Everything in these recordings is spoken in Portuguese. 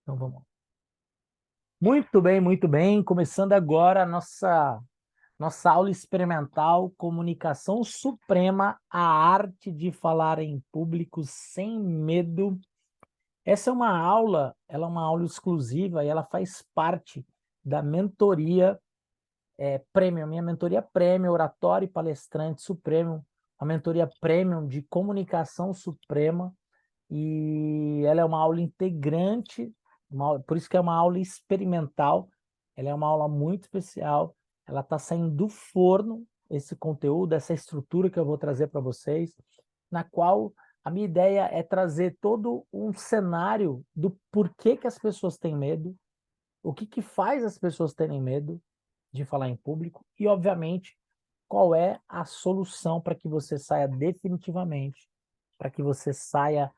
Então vamos lá. Muito bem, muito bem. Começando agora a nossa aula experimental Comunicação Suprema, a arte de falar em público sem medo. Essa é uma aula, ela é uma aula exclusiva e ela faz parte da mentoria Premium, minha mentoria Premium, Oratório e Palestrante Supremo, a mentoria Premium de Comunicação Suprema, e ela é uma aula integrante, por isso que é uma aula experimental, ela é uma aula muito especial, ela está saindo do forno, esse conteúdo, essa estrutura que eu vou trazer para vocês, na qual a minha ideia é trazer todo um cenário do porquê que as pessoas têm medo, o que que faz as pessoas terem medo de falar em público e, obviamente, qual é a solução para que você saia definitivamente, para que você saia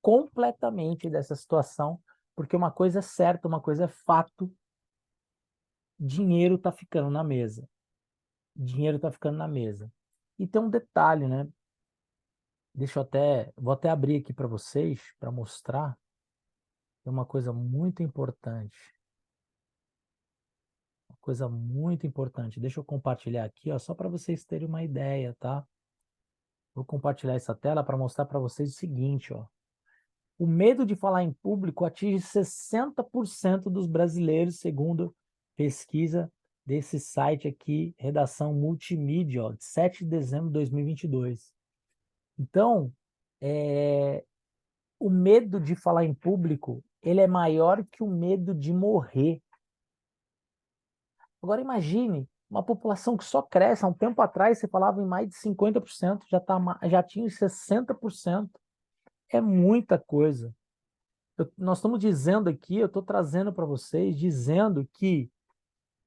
completamente dessa situação, porque uma coisa é certa, uma coisa é fato, dinheiro está ficando na mesa. Dinheiro está ficando na mesa. E tem um detalhe, né? Vou até abrir aqui para vocês, para mostrar, tem uma coisa muito importante. Uma coisa muito importante. Deixa eu compartilhar aqui, ó, só para vocês terem uma ideia, tá? Vou compartilhar essa tela para mostrar para vocês o seguinte, ó. O medo de falar em público atinge 60% dos brasileiros, segundo pesquisa desse site aqui, Redação Multimídia, ó, de 7 de dezembro de 2022. Então, o medo de falar em público, ele é maior que o medo de morrer. Agora imagine uma população que só cresce. Há um tempo atrás você falava em mais de 50%, já atinge 60%. É muita coisa. Nós estamos dizendo aqui, eu estou trazendo para vocês, dizendo que,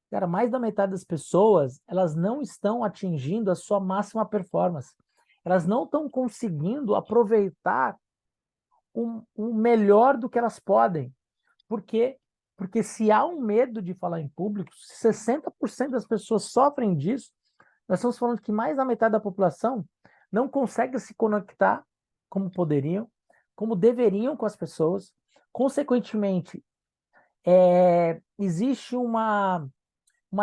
cara, mais da metade das pessoas, elas não estão atingindo a sua máxima performance. Elas não estão conseguindo aproveitar o melhor do que elas podem. Por quê? Porque se há um medo de falar em público, se 60% das pessoas sofrem disso, nós estamos falando que mais da metade da população não consegue se conectar como poderiam, como deveriam com as pessoas. Consequentemente, existe uma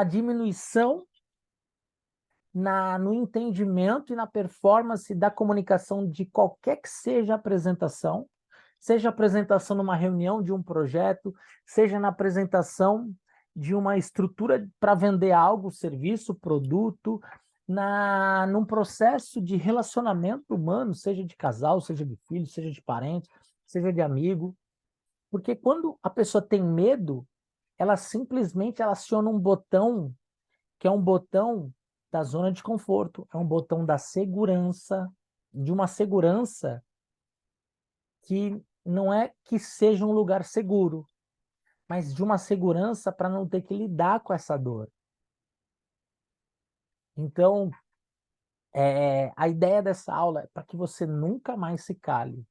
diminuição no entendimento e na performance da comunicação de qualquer que seja a apresentação numa reunião de um projeto, seja na apresentação de uma estrutura para vender algo, serviço, produto, num processo de relacionamento humano, seja de casal, seja de filho, seja de parente, seja de amigo. Porque quando a pessoa tem medo, ela simplesmente ela aciona um botão que é um botão da zona de conforto, é um botão da segurança, de uma segurança que não é que seja um lugar seguro, mas de uma segurança para não ter que lidar com essa dor. Então, a ideia dessa aula é para que você nunca mais se cale.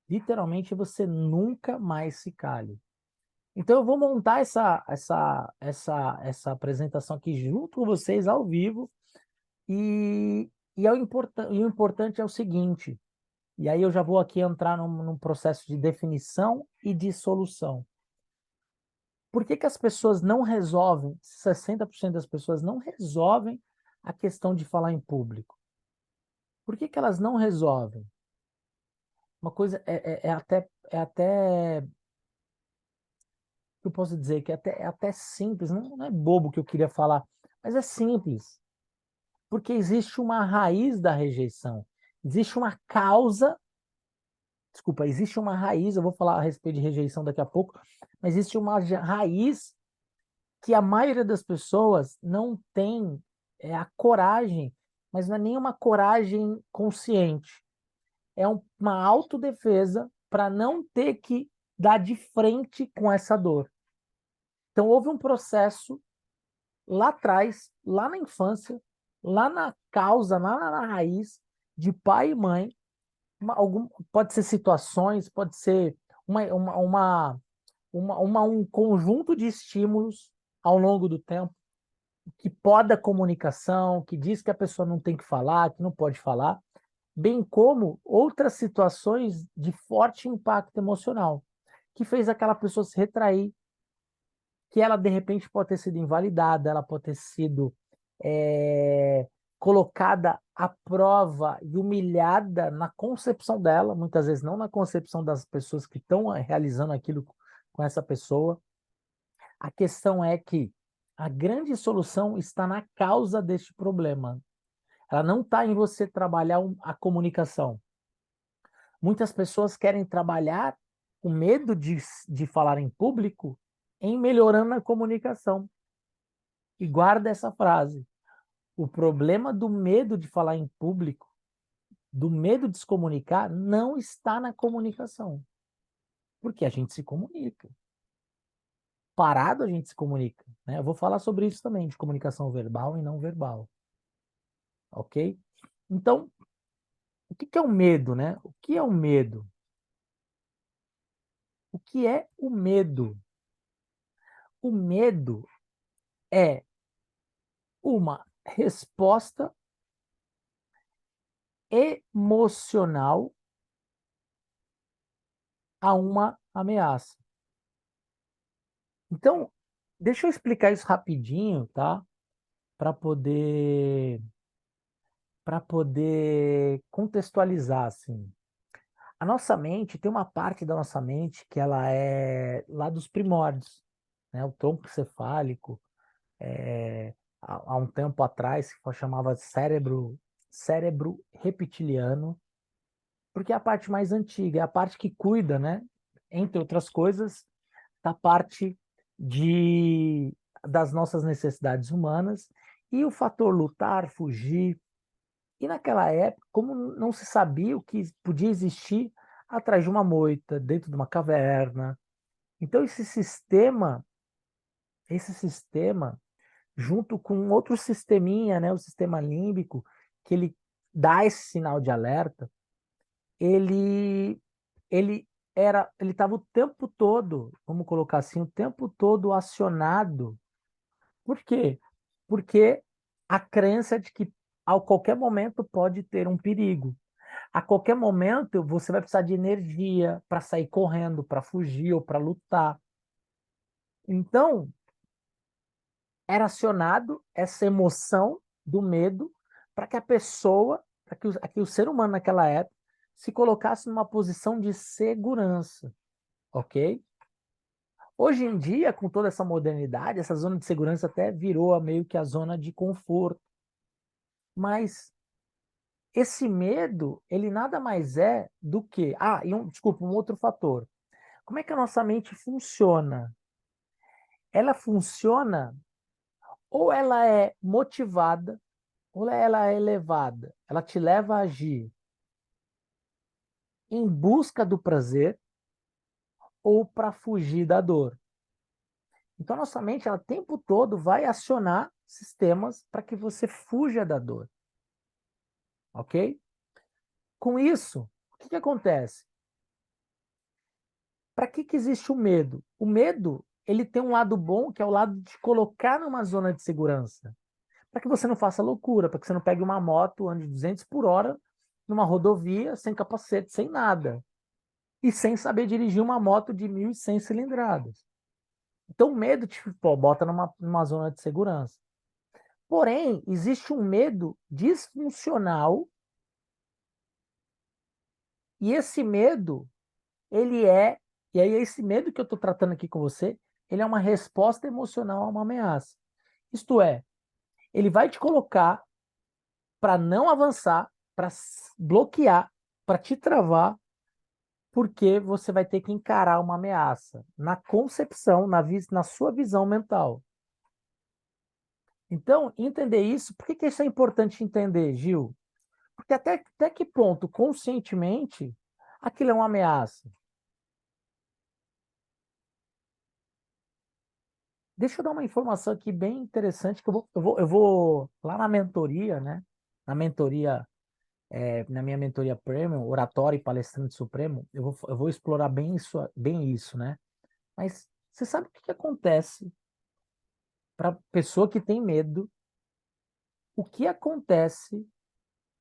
Literalmente, você nunca mais se cale. Então, eu vou montar essa apresentação aqui junto com vocês ao vivo. E o importante é o seguinte, e aí eu já vou aqui entrar num processo de definição e de solução. Por que que as pessoas não resolvem, 60% das pessoas não resolvem a questão de falar em público? Por que que elas não resolvem? Uma coisa eu posso dizer que é até simples, não é bobo o que eu queria falar, mas é simples. Porque existe uma raiz da rejeição, existe uma causa, desculpa, existe uma raiz, eu vou falar a respeito de rejeição daqui a pouco, mas existe uma raiz que a maioria das pessoas não tem a coragem, mas não é nenhuma coragem consciente, é uma autodefesa para não ter que dar de frente com essa dor. Então houve um processo lá atrás, lá na infância, lá na causa, lá na raiz, de pai e mãe, pode ser situações, pode ser um conjunto de estímulos ao longo do tempo que poda a comunicação, que diz que a pessoa não tem que falar, que não pode falar, bem como outras situações de forte impacto emocional. que fez aquela pessoa se retrair, que ela de repente pode ter sido invalidada, ela pode ter sido é, colocada à prova e humilhada na concepção dela, muitas vezes não na concepção das pessoas que estão realizando aquilo com essa pessoa. A questão é que a grande solução está na causa deste problema. Ela não está em você trabalhar a comunicação. Muitas pessoas querem trabalhar o medo de falar em público em melhorando a comunicação. E guarda essa frase. O problema do medo de falar em público, do medo de se comunicar, não está na comunicação. Porque a gente se comunica. Parado a gente se comunica. Né? Eu vou falar sobre isso também, de comunicação verbal e não verbal. Ok? Então, o que é o medo, né? O que é o medo? O que é o medo? O medo é uma resposta emocional a uma ameaça. Então, deixa eu explicar isso rapidinho, tá? Para poder contextualizar assim. A nossa mente tem uma parte da nossa mente que ela é lá dos primórdios, né? O tronco cefálico, há um tempo atrás que chamava cérebro reptiliano, porque é a parte mais antiga, é a parte que cuida, né? Entre outras coisas, da parte de das nossas necessidades humanas e o fator lutar, fugir. E naquela época, como não se sabia o que podia existir atrás de uma moita, dentro de uma caverna, então esse sistema junto com outro sisteminha, né, o sistema límbico, que ele dá esse sinal de alerta, ele ele estava o tempo todo, vamos colocar assim, o tempo todo acionado. Por quê? Porque a crença de que a qualquer momento pode ter um perigo. A qualquer momento você vai precisar de energia para sair correndo, para fugir ou para lutar. Então, era acionado essa emoção do medo para que a pessoa, para que o ser humano naquela época se colocasse numa posição de segurança, ok? Hoje em dia, com toda essa modernidade, essa zona de segurança até virou meio que a zona de conforto. Mas esse medo, ele nada mais é do que. Desculpa, um outro fator. Como é que a nossa mente funciona? Ela funciona ou ela é motivada, ou ela é elevada. Ela te leva a agir em busca do prazer ou para fugir da dor. Então, a nossa mente, ela o tempo todo vai acionar sistemas para que você fuja da dor. Ok? Com isso, o que acontece? Para que existe o medo? O medo, ele tem um lado bom, que é o lado de colocar numa zona de segurança. Para que você não faça loucura, para que você não pegue uma moto, ande 200 por hora numa rodovia, sem capacete, sem nada. E sem saber dirigir uma moto de 1.100 cilindradas. Então, o medo te bota numa zona de segurança. Porém, existe um medo disfuncional, e esse medo, ele é, e aí esse medo que eu estou tratando aqui com você, ele é uma resposta emocional a uma ameaça. Isto é, ele vai te colocar para não avançar, para bloquear, para te travar, porque você vai ter que encarar uma ameaça na concepção, na sua visão mental. Então, entender isso, por que isso é importante entender, Gil? Porque até que ponto, conscientemente, aquilo é uma ameaça? Deixa eu dar uma informação aqui bem interessante, que eu vou lá na mentoria, né? Na mentoria, na minha mentoria Premium, Oratório e Palestrante Supremo, eu vou explorar bem isso, né? Mas você sabe o que acontece para pessoa que tem medo? O que acontece?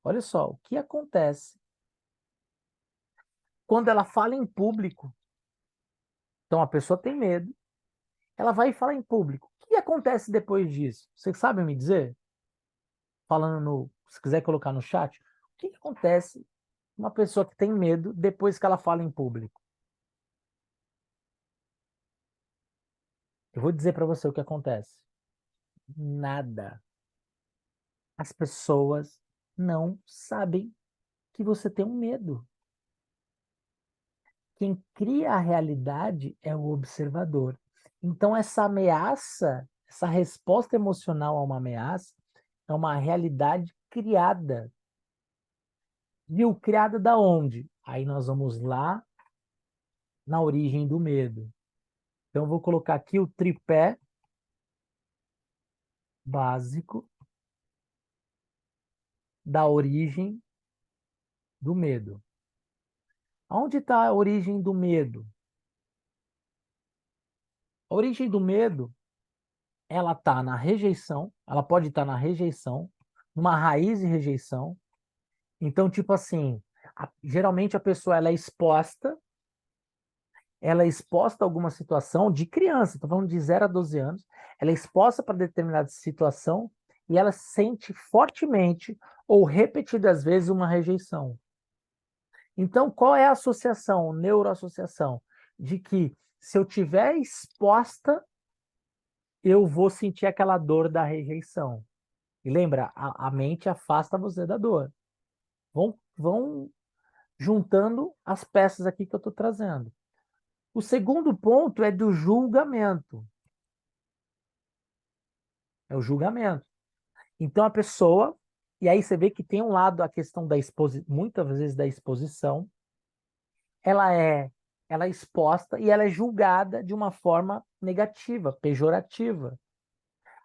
Olha só, o que acontece quando ela fala em público Então a pessoa tem medo, ela vai falar em público. O que acontece depois disso? Vocês sabem me dizer? Falando no, se quiser colocar no chat, o que acontece com uma pessoa que tem medo depois que ela fala em público? Eu vou dizer para você o que acontece. Nada. As pessoas não sabem que você tem um medo. Quem cria a realidade é o observador. Então, essa ameaça, essa resposta emocional a uma ameaça, é uma realidade criada. Viu? Criada da onde? Aí nós vamos lá na origem do medo. Então, eu vou colocar aqui o tripé básico da origem do medo. Onde está a origem do medo? A origem do medo, ela está na rejeição, ela pode estar na rejeição, numa raiz de rejeição. Então, tipo assim, geralmente a pessoa ela é exposta a alguma situação de criança, estou falando de 0 a 12 anos, ela é exposta para determinada situação e ela sente fortemente ou repetidas vezes uma rejeição. Então, qual é a associação, neuroassociação? De que se eu tiver exposta, eu vou sentir aquela dor da rejeição. E lembra, a mente afasta você da dor. Vão juntando as peças aqui que eu estou trazendo. O segundo ponto é do julgamento. É o julgamento. Então a pessoa, e aí você vê que tem um lado a questão da exposição, muitas vezes da exposição, ela é ela é exposta e ela é julgada de uma forma negativa, pejorativa.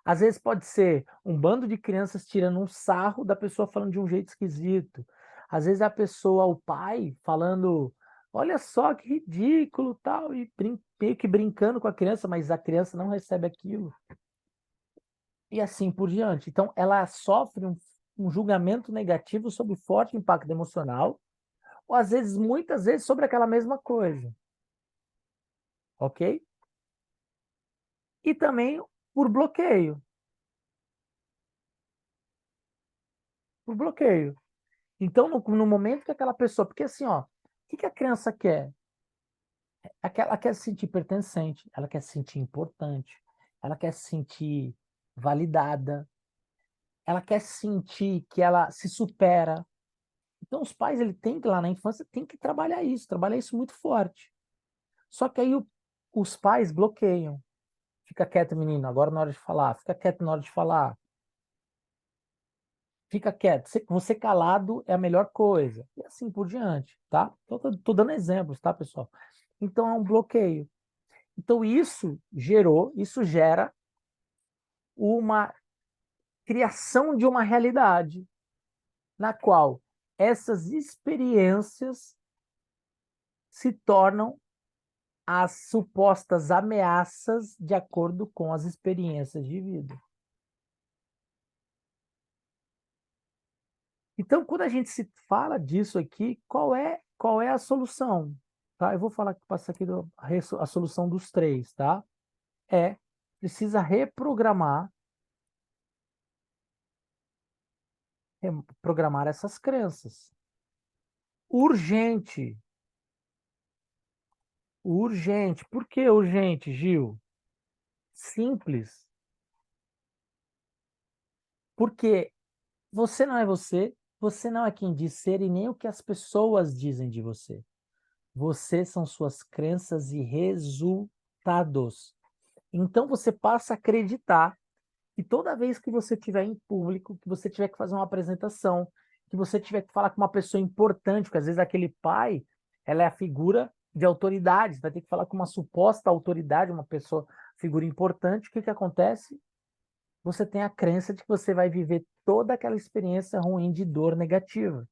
Às vezes pode ser um bando de crianças tirando um sarro da pessoa falando de um jeito esquisito. Às vezes a pessoa, o pai, falando, olha só que ridículo, tal, e meio que brincando com a criança, mas a criança não recebe aquilo. E assim por diante. Então, ela sofre um julgamento negativo sobre forte impacto emocional, ou às vezes, muitas vezes, sobre aquela mesma coisa. Ok? E também por bloqueio. Por bloqueio. Então, no momento que aquela pessoa. Porque assim, ó, o que a criança quer? Ela quer se sentir pertencente, ela quer se sentir importante, ela quer se sentir validada, ela quer sentir que ela se supera. Então, os pais, ele tem que, lá na infância, tem que trabalhar isso muito forte. Só que aí os pais bloqueiam. Fica quieto, menino, agora na hora de falar. Fica quieto na hora de falar. Fica quieto. Você calado é a melhor coisa. E assim por diante, tá? Tô dando exemplos, tá, pessoal? Então é um bloqueio. Então isso gera uma criação de uma realidade na qual essas experiências se tornam as supostas ameaças de acordo com as experiências de vida. Então, quando a gente se fala disso aqui, qual é a solução? Tá? Eu vou falar passar aqui a solução dos três, tá? Precisa reprogramar essas crenças. Urgente, urgente. Por que urgente, Gil? Simples. Porque você não é quem diz ser e nem o que as pessoas dizem de você. Você são suas crenças e resultados. Então você passa a acreditar que toda vez que você estiver em público, que você tiver que fazer uma apresentação, que você tiver que falar com uma pessoa importante, porque às vezes aquele pai, ela é a figura de autoridade, você vai ter que falar com uma suposta autoridade, uma pessoa, figura importante, o que que acontece? Você tem a crença de que você vai viver toda aquela experiência ruim de dor negativa.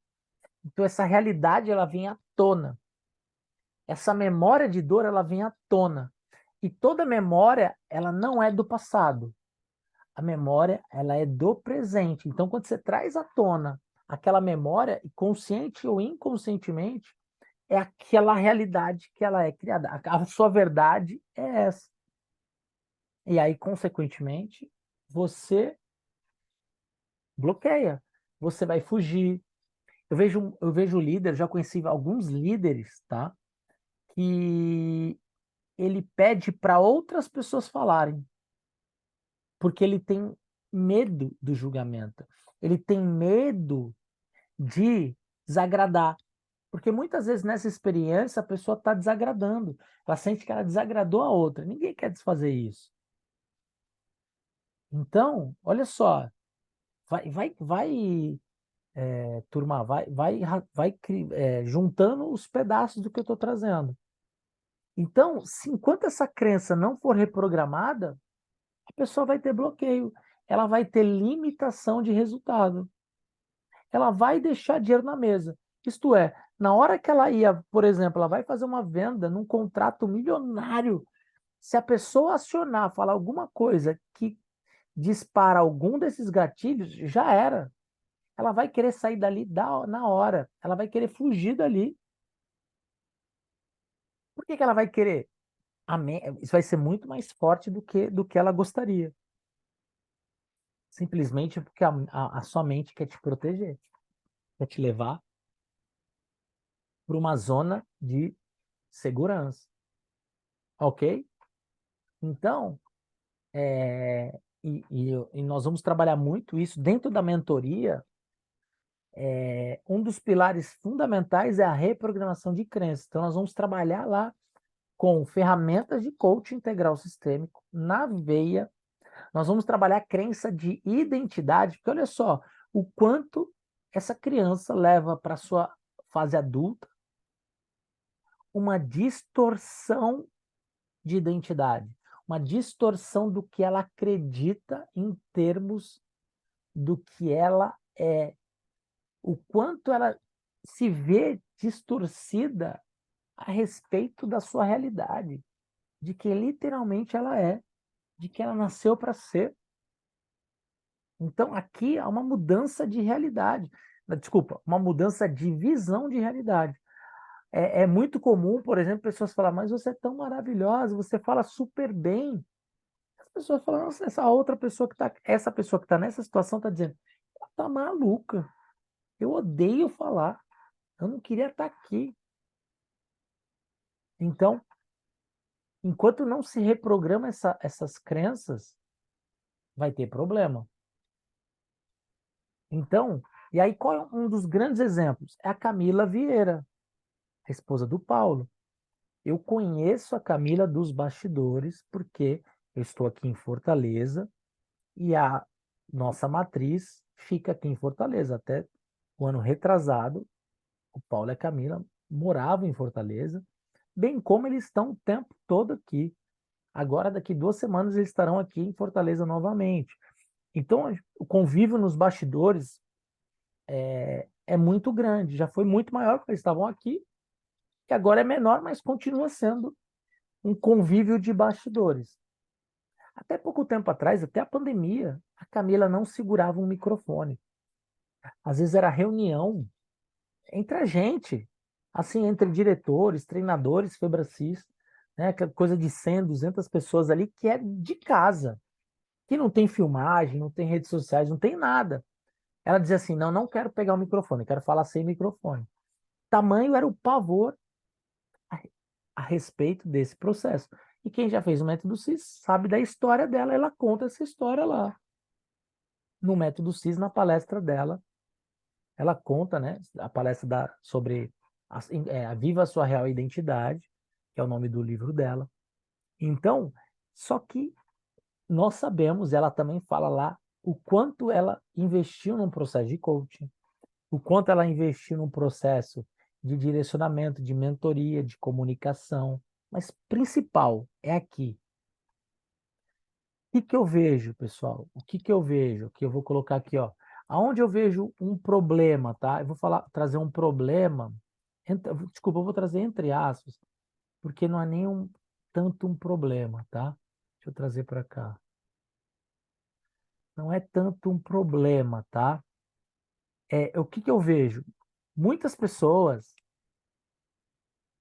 Então essa realidade ela vem à tona. Essa memória de dor ela vem à tona. E toda memória ela não é do passado. A memória ela é do presente. Então quando você traz à tona aquela memória, consciente ou inconscientemente, é aquela realidade que ela é criada. A sua verdade é essa. E aí, consequentemente, você bloqueia. Você vai fugir. Eu vejo líder, já conheci alguns líderes, tá? Que ele pede para outras pessoas falarem, porque ele tem medo do julgamento. Ele tem medo de desagradar. Porque muitas vezes nessa experiência a pessoa está desagradando. Ela sente que ela desagradou a outra. Ninguém quer desfazer isso. Então, olha só, turma, juntando os pedaços do que eu estou trazendo. Então, se enquanto essa crença não for reprogramada, a pessoa vai ter bloqueio, ela vai ter limitação de resultado, ela vai deixar dinheiro na mesa. Isto é, na hora que ela ia, por exemplo, ela vai fazer uma venda num contrato milionário, se a pessoa acionar, falar alguma coisa que dispara algum desses gatilhos, já era. Ela vai querer sair dali na hora, ela vai querer fugir dali. Por que que ela vai querer? Isso vai ser muito mais forte do que ela gostaria. Simplesmente porque a sua mente quer te proteger, quer te levar para uma zona de segurança, ok? Então, e nós vamos trabalhar muito isso dentro da mentoria. Um dos pilares fundamentais é a reprogramação de crenças. Então, nós vamos trabalhar lá com ferramentas de coaching integral sistêmico na veia. Nós vamos trabalhar a crença de identidade, porque olha só o quanto essa criança leva para a sua fase adulta uma distorção de identidade, uma distorção do que ela acredita em termos do que ela é, o quanto ela se vê distorcida a respeito da sua realidade, de quem literalmente ela é, de que ela nasceu para ser. Então, aqui há uma mudança de realidade. Desculpa, uma mudança de visão de realidade. É muito comum, por exemplo, pessoas falarem, mas você é tão maravilhosa, você fala super bem. As pessoas falam, nossa, essa pessoa que está nessa situação está dizendo, ela tá maluca. Eu odeio falar. Eu não queria estar aqui. Então, enquanto não se reprograma essas crenças, vai ter problema. Então, e aí qual é um dos grandes exemplos? É a Camila Vieira, a esposa do Paulo. Eu conheço a Camila dos bastidores porque eu estou aqui em Fortaleza e a nossa matriz fica aqui em Fortaleza. Até o ano retrasado, o Paulo e a Camila moravam em Fortaleza, bem como eles estão o tempo todo aqui. Agora, daqui 2 semanas, eles estarão aqui em Fortaleza novamente. Então, o convívio nos bastidores é muito grande. Já foi muito maior porque eles estavam aqui, e agora é menor, mas continua sendo um convívio de bastidores. Até pouco tempo atrás, até a pandemia, a Camila não segurava um microfone. Às vezes era reunião entre a gente, assim, entre diretores, treinadores, febracis, né? Aquela coisa de 100, 200 pessoas ali que é de casa, que não tem filmagem, não tem redes sociais, não tem nada. Ela dizia assim: não, não quero pegar o microfone, quero falar sem microfone. Tamanho era o pavor a, a respeito desse processo. E quem já fez o método CIS sabe da história dela, ela conta essa história lá. No método CIS, na palestra dela, ela conta, né, a palestra sobre a Viva a Sua Real Identidade, que é o nome do livro dela. Então, só que nós sabemos, ela também fala lá, o quanto ela investiu num processo de coaching, o quanto ela investiu num processo de direcionamento, de mentoria, de comunicação, mas principal é aqui. O que que eu vejo, pessoal? O que que eu vejo? Que eu vou colocar aqui, ó. Aonde eu vejo um problema, tá? Eu vou trazer um problema. Desculpa, eu vou trazer entre aspas, porque não é nem tanto um problema, tá? Deixa eu trazer para cá. Não é tanto um problema, tá? O que que eu vejo? Muitas pessoas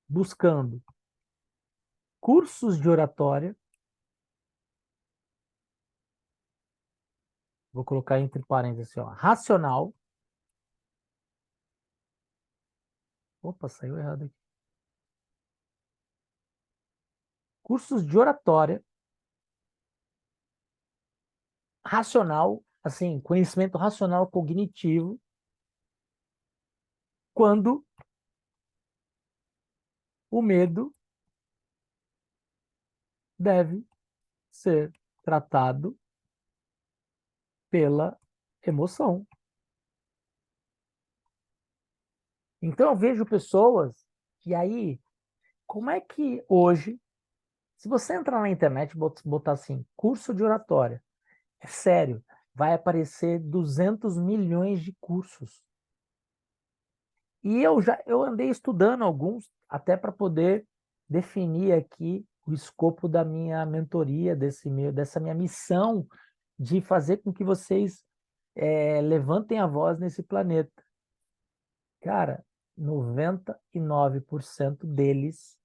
buscando cursos de oratória, vou colocar entre parênteses assim, ó, racional. Opa, saiu errado aqui. Cursos de oratória, racional, assim, conhecimento racional cognitivo, quando o medo deve ser tratado pela emoção. Então eu vejo pessoas, e aí, como é que hoje, se você entrar na internet e botar assim, curso de oratória, é sério, vai aparecer 200 milhões de cursos. E eu andei estudando alguns até para poder definir aqui o escopo da minha mentoria, dessa minha missão de fazer com que vocês levantem a voz nesse planeta. Cara, 99% deles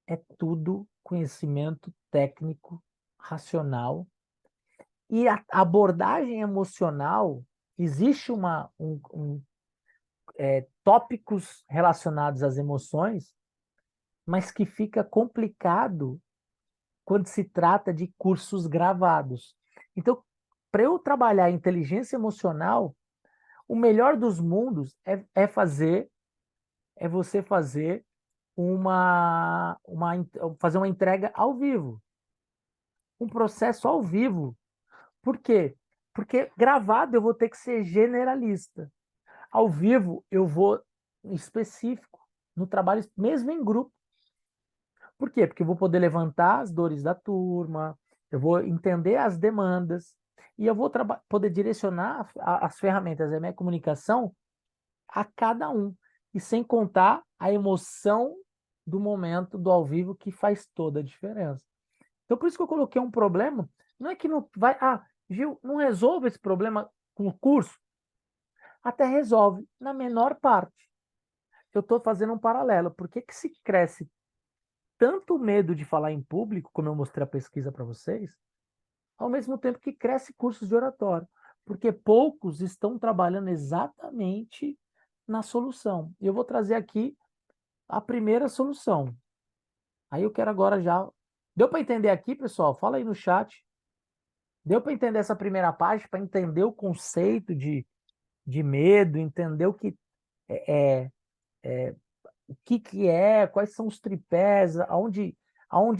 é tudo conhecimento técnico, racional. E a abordagem emocional, existe tópicos relacionados às emoções, mas que fica complicado quando se trata de cursos gravados. Então, para eu trabalhar inteligência emocional, o melhor dos mundos é você fazer fazer uma entrega ao vivo, um processo ao vivo. Por quê? Porque gravado eu vou ter que ser generalista. Ao vivo eu vou específico, no trabalho, mesmo em grupo. Por quê? Porque eu vou poder levantar as dores da turma, eu vou entender as demandas e eu vou poder direcionar as ferramentas da minha comunicação a cada um. E sem contar a emoção do momento do ao vivo que faz toda a diferença. Então, por isso que eu coloquei um problema. Não é que não vai. Ah, Gil, não resolve esse problema com o curso? Até resolve, na menor parte. Eu estou fazendo um paralelo. Por que que se cresce tanto medo de falar em público, como eu mostrei a pesquisa para vocês, ao mesmo tempo que cresce cursos de oratório? Porque poucos estão trabalhando exatamente na solução. E eu vou trazer aqui a primeira solução. Aí eu quero agora já. Deu para entender aqui, pessoal? Fala aí no chat. Deu para entender essa primeira parte, para entender o conceito de medo, entender é, o que é, quais são os tripés, aonde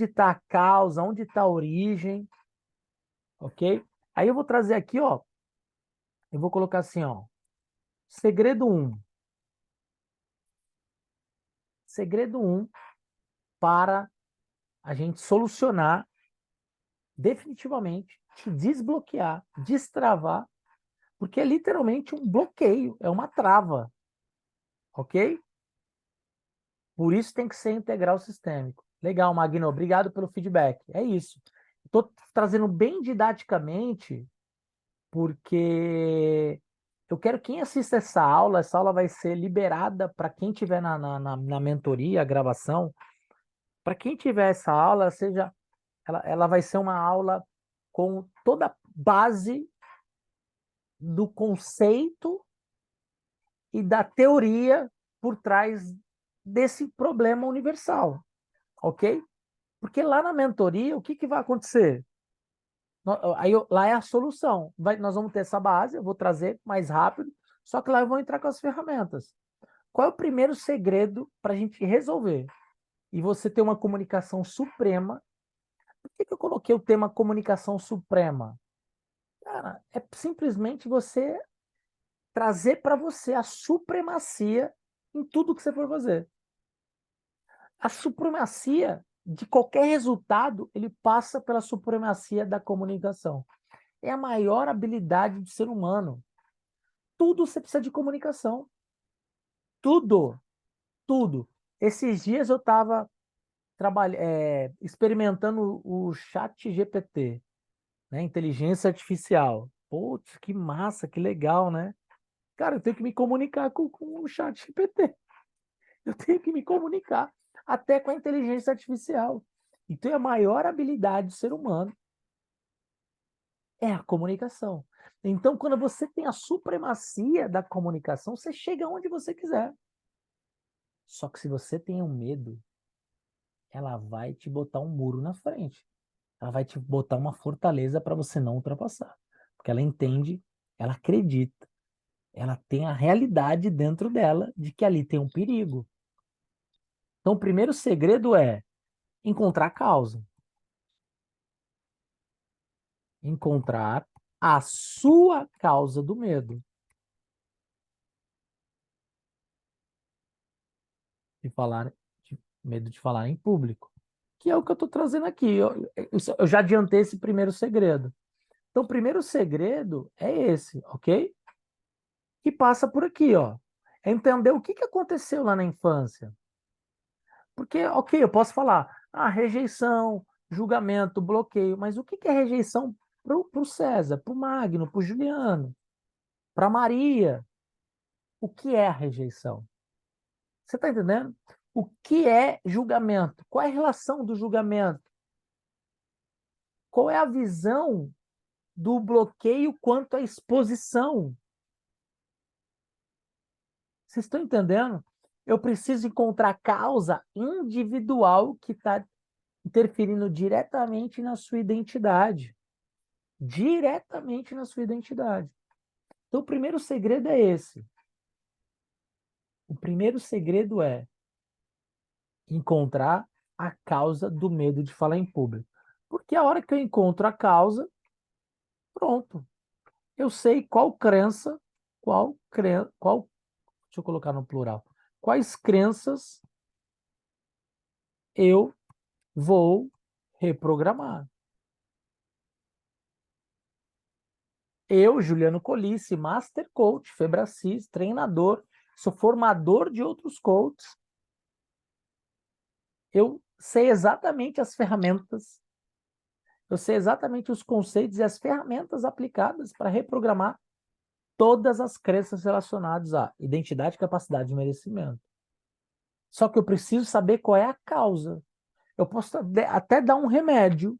está a causa, aonde está a origem, ok? Aí eu vou trazer aqui, ó, eu vou colocar assim, ó, segredo um. Segredo um para a gente solucionar definitivamente, te desbloquear, destravar, porque é literalmente um bloqueio, é uma trava, ok? Por isso tem que ser integral sistêmico. Legal, Magno, obrigado pelo feedback. É isso. Estou trazendo bem didaticamente, porque eu quero quem assista essa aula vai ser liberada para quem tiver na mentoria, a gravação. Para quem tiver essa aula, ela vai ser uma aula com toda a base do conceito e da teoria por trás desse problema universal, ok? Porque lá na mentoria, o que vai acontecer? Lá é a solução. Nós vamos ter essa base, eu vou trazer mais rápido, só que lá eu vou entrar com as ferramentas. Qual é o primeiro segredo para a gente resolver? E você ter uma comunicação suprema. Por que eu coloquei o tema comunicação suprema? Cara, é simplesmente você trazer para você a supremacia em tudo que você for fazer. A supremacia de qualquer resultado, ele passa pela supremacia da comunicação. É a maior habilidade do ser humano. Tudo você precisa de comunicação. Tudo, tudo. Esses dias eu estava experimentando o chat GPT, né? Inteligência artificial. Putz, que massa, que legal, né? Cara, eu tenho que me comunicar com o chat GPT. Eu tenho que me comunicar. até com a inteligência artificial. Então, a maior habilidade do ser humano é a comunicação. Então, quando você tem a supremacia da comunicação, você chega onde você quiser. Só que se você tem um medo, ela vai te botar um muro na frente. Ela vai te botar uma fortaleza para você não ultrapassar. Porque ela entende, ela acredita, ela tem a realidade dentro dela de que ali tem um perigo. Então, o primeiro segredo é encontrar a causa. Encontrar a sua causa do medo. De falar, medo de falar em público. Que é o que eu estou trazendo aqui. Eu já adiantei esse primeiro segredo. Então, o primeiro segredo é esse, ok? Que passa por aqui, ó. É entender o que aconteceu lá na infância. Porque, ok, eu posso falar, rejeição, julgamento, bloqueio, mas o que é rejeição para o César, para o Magno, para o Juliano, para a Maria? O que é a rejeição? Você está entendendo? O que é julgamento? Qual é a relação do julgamento? Qual é a visão do bloqueio quanto à exposição? Vocês estão entendendo? Eu preciso encontrar a causa individual que está interferindo diretamente na sua identidade. Diretamente na sua identidade. Então, o primeiro segredo é esse. O primeiro segredo é encontrar a causa do medo de falar em público. Porque a hora que eu encontro a causa, pronto. Eu sei qual, deixa eu colocar no plural, quais crenças eu vou reprogramar. Eu, Juliano Colice, Master Coach, Febracis, treinador, sou formador de outros coaches. Eu sei exatamente as ferramentas, eu sei exatamente os conceitos e as ferramentas aplicadas para reprogramar todas as crenças relacionadas à identidade, capacidade e merecimento. Só que eu preciso saber qual é a causa. Eu posso até dar um remédio,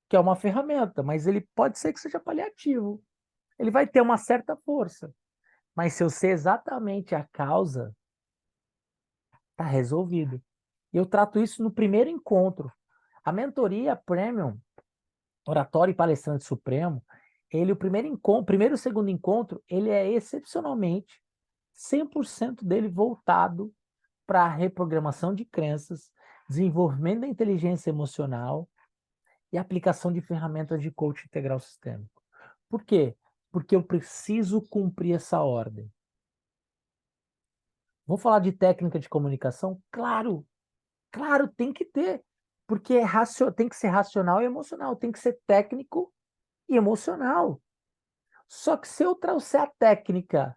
que é uma ferramenta, mas ele pode ser que seja paliativo. Ele vai ter uma certa força. Mas se eu sei exatamente a causa, está resolvido. E eu trato isso no primeiro encontro. A mentoria Premium, Oratório e Palestrante Supremo, ele, o primeiro e segundo encontro, ele é excepcionalmente 100% dele voltado para a reprogramação de crenças, desenvolvimento da inteligência emocional e aplicação de ferramentas de coaching integral sistêmico. Por quê? Porque eu preciso cumprir essa ordem. Vou falar de técnica de comunicação? Claro, claro, tem que ter. Porque tem que ser racional e emocional, tem que ser técnico e emocional. Só que se eu trouxer a técnica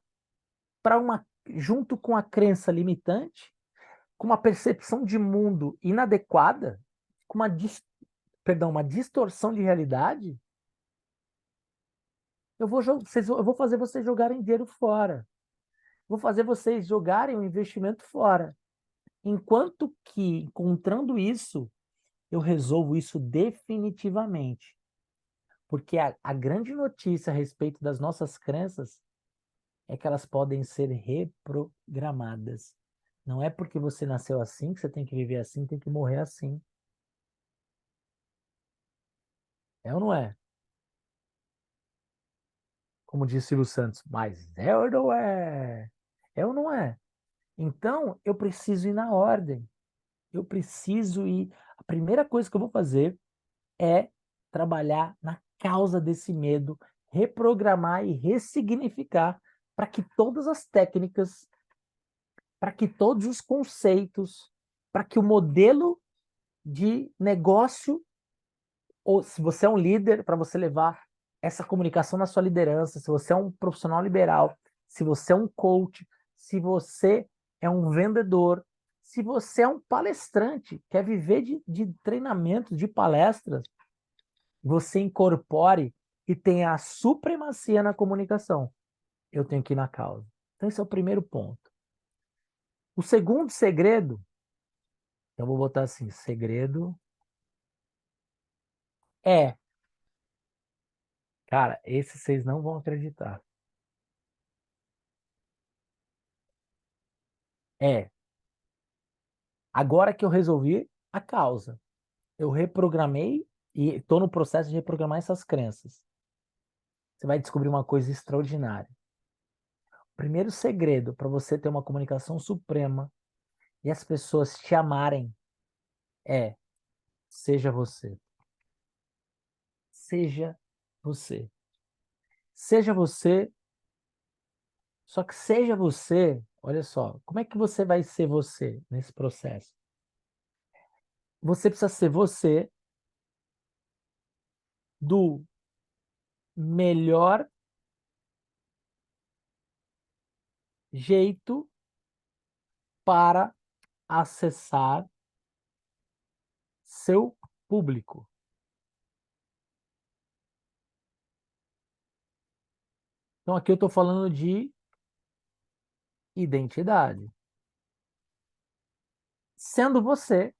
para junto com a crença limitante, com uma percepção de mundo inadequada, com uma distorção de realidade, eu vou fazer vocês jogarem dinheiro fora. Vou fazer vocês jogarem o investimento fora. Enquanto que, encontrando isso, eu resolvo isso definitivamente. Porque a grande notícia a respeito das nossas crenças é que elas podem ser reprogramadas. Não é porque você nasceu assim que você tem que viver assim, tem que morrer assim. É ou não é? Como disse Silvio Santos, mas é ou não é? É ou não é? Então, eu preciso ir na ordem. Eu preciso ir. A primeira coisa que eu vou fazer é trabalhar na causa desse medo, reprogramar e ressignificar para que todas as técnicas, para que todos os conceitos, para que o modelo de negócio, ou se você é um líder, para você levar essa comunicação na sua liderança, se você é um profissional liberal, se você é um coach, se você é um vendedor, se você é um palestrante, quer viver de treinamento, de palestras, você incorpore e tenha a supremacia na comunicação. Eu tenho que ir na causa. Então, esse é o primeiro ponto. O segundo segredo Eu vou botar assim, segredo é. Cara, esse vocês não vão acreditar. É. Agora que eu resolvi a causa, eu reprogramei e estou no processo de reprogramar essas crenças. Você vai descobrir uma coisa extraordinária. O primeiro segredo para você ter uma comunicação suprema e as pessoas te amarem é: seja você. Seja você. Seja você, só que seja você, olha só, como é que você vai ser você nesse processo? Você precisa ser você do melhor jeito para acessar seu público. Então aqui eu estou falando de identidade. Sendo você,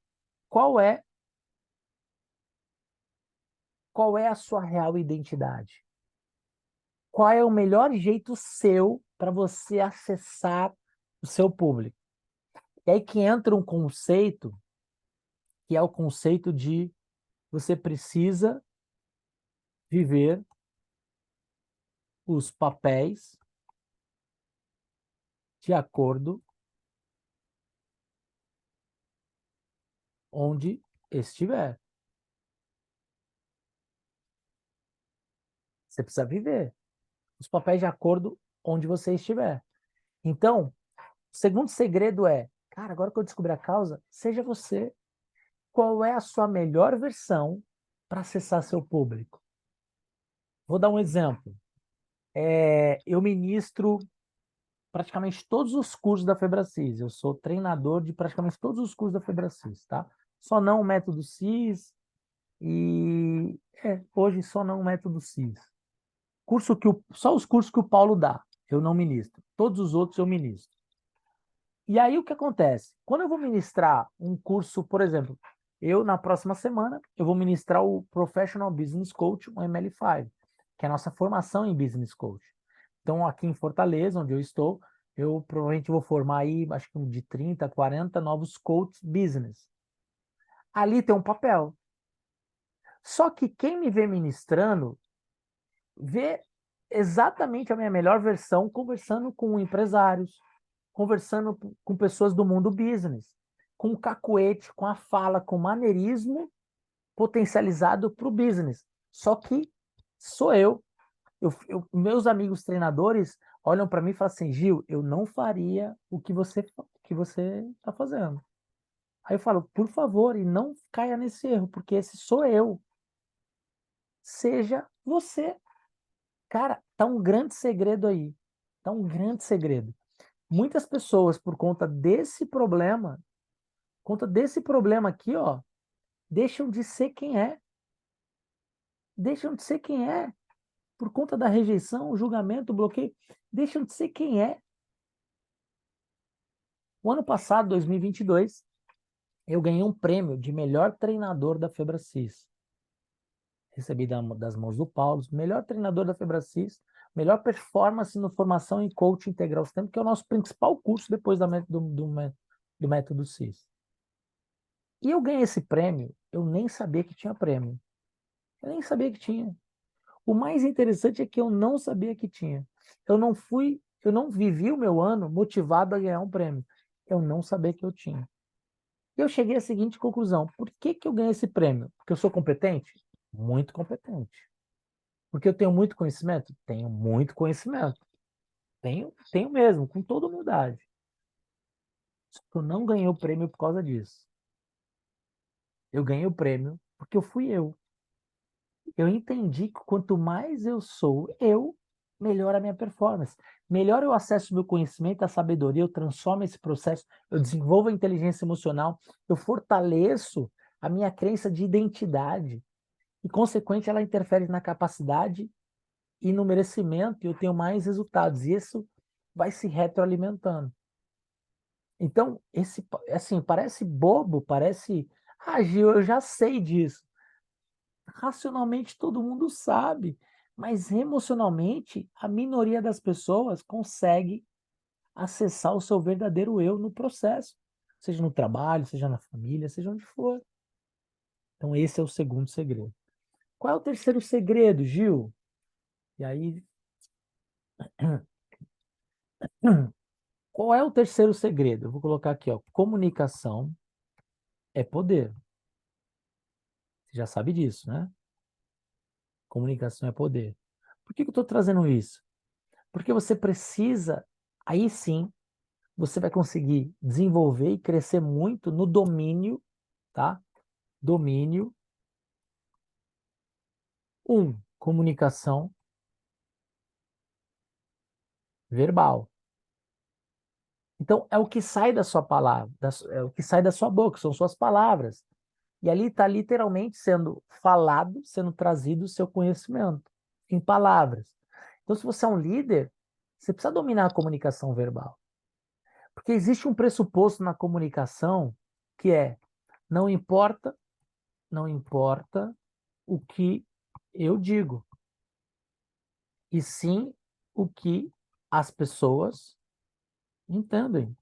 qual é a sua real identidade? Qual é o melhor jeito seu para você acessar o seu público? E aí que entra um conceito, que é o conceito de você precisa viver os papéis de acordo onde estiver. Você precisa viver os papéis de acordo onde você estiver. Então, o segundo segredo é, cara, agora que eu descobri a causa, seja você. Qual é a sua melhor versão para acessar seu público? Vou dar um exemplo. Eu ministro praticamente todos os cursos da Febracis. Eu sou treinador de praticamente todos os cursos da Febracis, tá? Só não o método CIS e hoje só não o método CIS. Só os cursos que o Paulo dá, eu não ministro. Todos os outros eu ministro. E aí o que acontece? Quando eu vou ministrar um curso, por exemplo, na próxima semana, eu vou ministrar o Professional Business Coach, o ML5, que é a nossa formação em Business Coach. Então, aqui em Fortaleza, onde eu estou, eu provavelmente vou formar aí, acho que de 30 a 40 novos coaches business. Ali tem um papel. Só que quem me vê ministrando, vê exatamente a minha melhor versão conversando com empresários, conversando com pessoas do mundo business, com cacuete, com a fala, com maneirismo potencializado para o business. Só que sou eu. Meus amigos treinadores olham para mim e falam assim, Gil, eu não faria o que você está fazendo. Aí eu falo, por favor, e não caia nesse erro, porque esse sou eu. Seja você. Cara, tá um grande segredo aí. Tá um grande segredo. Muitas pessoas, por conta desse problema aqui, ó, deixam de ser quem é. Deixam de ser quem é. Por conta da rejeição, o julgamento, o bloqueio. Deixam de ser quem é. O ano passado, 2022, eu ganhei um prêmio de melhor treinador da Febracis. Recebi das mãos do Paulo, melhor treinador da Febracis, melhor performance no formação em coaching integral sistema, que é o nosso principal curso depois do método CIS. E eu ganhei esse prêmio, eu nem sabia que tinha prêmio. Eu nem sabia que tinha. O mais interessante é que eu não sabia que tinha. Eu não vivi o meu ano motivado a ganhar um prêmio. Eu não sabia que eu tinha. Eu cheguei à seguinte conclusão: por que que eu ganhei esse prêmio? Porque eu sou competente? Muito competente. Porque eu tenho muito conhecimento? Tenho muito conhecimento. Tenho mesmo, com toda humildade. Só que eu não ganhei o prêmio por causa disso. Eu ganhei o prêmio porque eu fui eu. Eu entendi que quanto mais eu sou eu, melhor a minha performance. Melhor eu acesso o meu conhecimento, a sabedoria, eu transformo esse processo, eu desenvolvo a inteligência emocional, eu fortaleço a minha crença de identidade. E, consequente, ela interfere na capacidade e no merecimento, e eu tenho mais resultados. E isso vai se retroalimentando. Então, assim, parece bobo, parece, ah, Gil, eu já sei disso. Racionalmente todo mundo sabe, mas emocionalmente a minoria das pessoas consegue acessar o seu verdadeiro eu no processo, seja no trabalho, seja na família, seja onde for. Então esse é o segundo segredo. Qual é o terceiro segredo, Gil? E aí, qual é o terceiro segredo? Eu vou colocar aqui, ó, comunicação é poder. Você já sabe disso, né? Comunicação é poder. Por que que eu estou trazendo isso? Porque você precisa, aí sim, você vai conseguir desenvolver e crescer muito no domínio, tá? Domínio, comunicação verbal. Então, é o que sai da sua palavra, é o que sai da sua boca, são suas palavras. E ali está literalmente sendo falado, sendo trazido o seu conhecimento em palavras. Então, se você é um líder, você precisa dominar a comunicação verbal. Porque existe um pressuposto na comunicação que é não importa, não importa o que eu digo, e sim o que as pessoas entendem.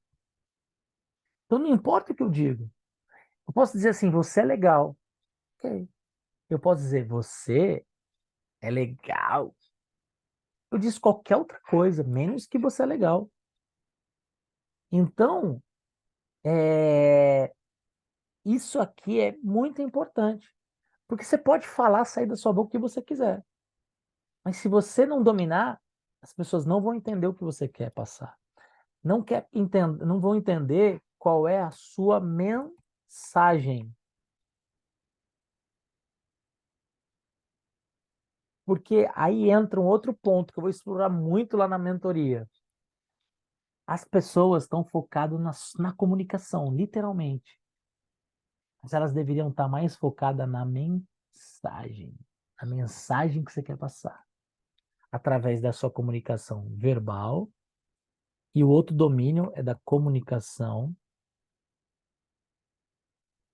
Então não importa o que eu digo. Eu posso dizer assim, você é legal. Ok. Eu posso dizer, você é legal. Eu disse qualquer outra coisa, menos que você é legal. Então, é, isso aqui é muito importante. Porque você pode falar, sair da sua boca o que você quiser. Mas se você não dominar, as pessoas não vão entender o que você quer passar. Não vão entender qual é a sua mensagem. Porque aí entra um outro ponto que eu vou explorar muito lá na mentoria. As pessoas estão focadas na comunicação, literalmente. Mas elas deveriam estar mais focadas na mensagem. A mensagem que você quer passar. Através da sua comunicação verbal. E o outro domínio é da comunicação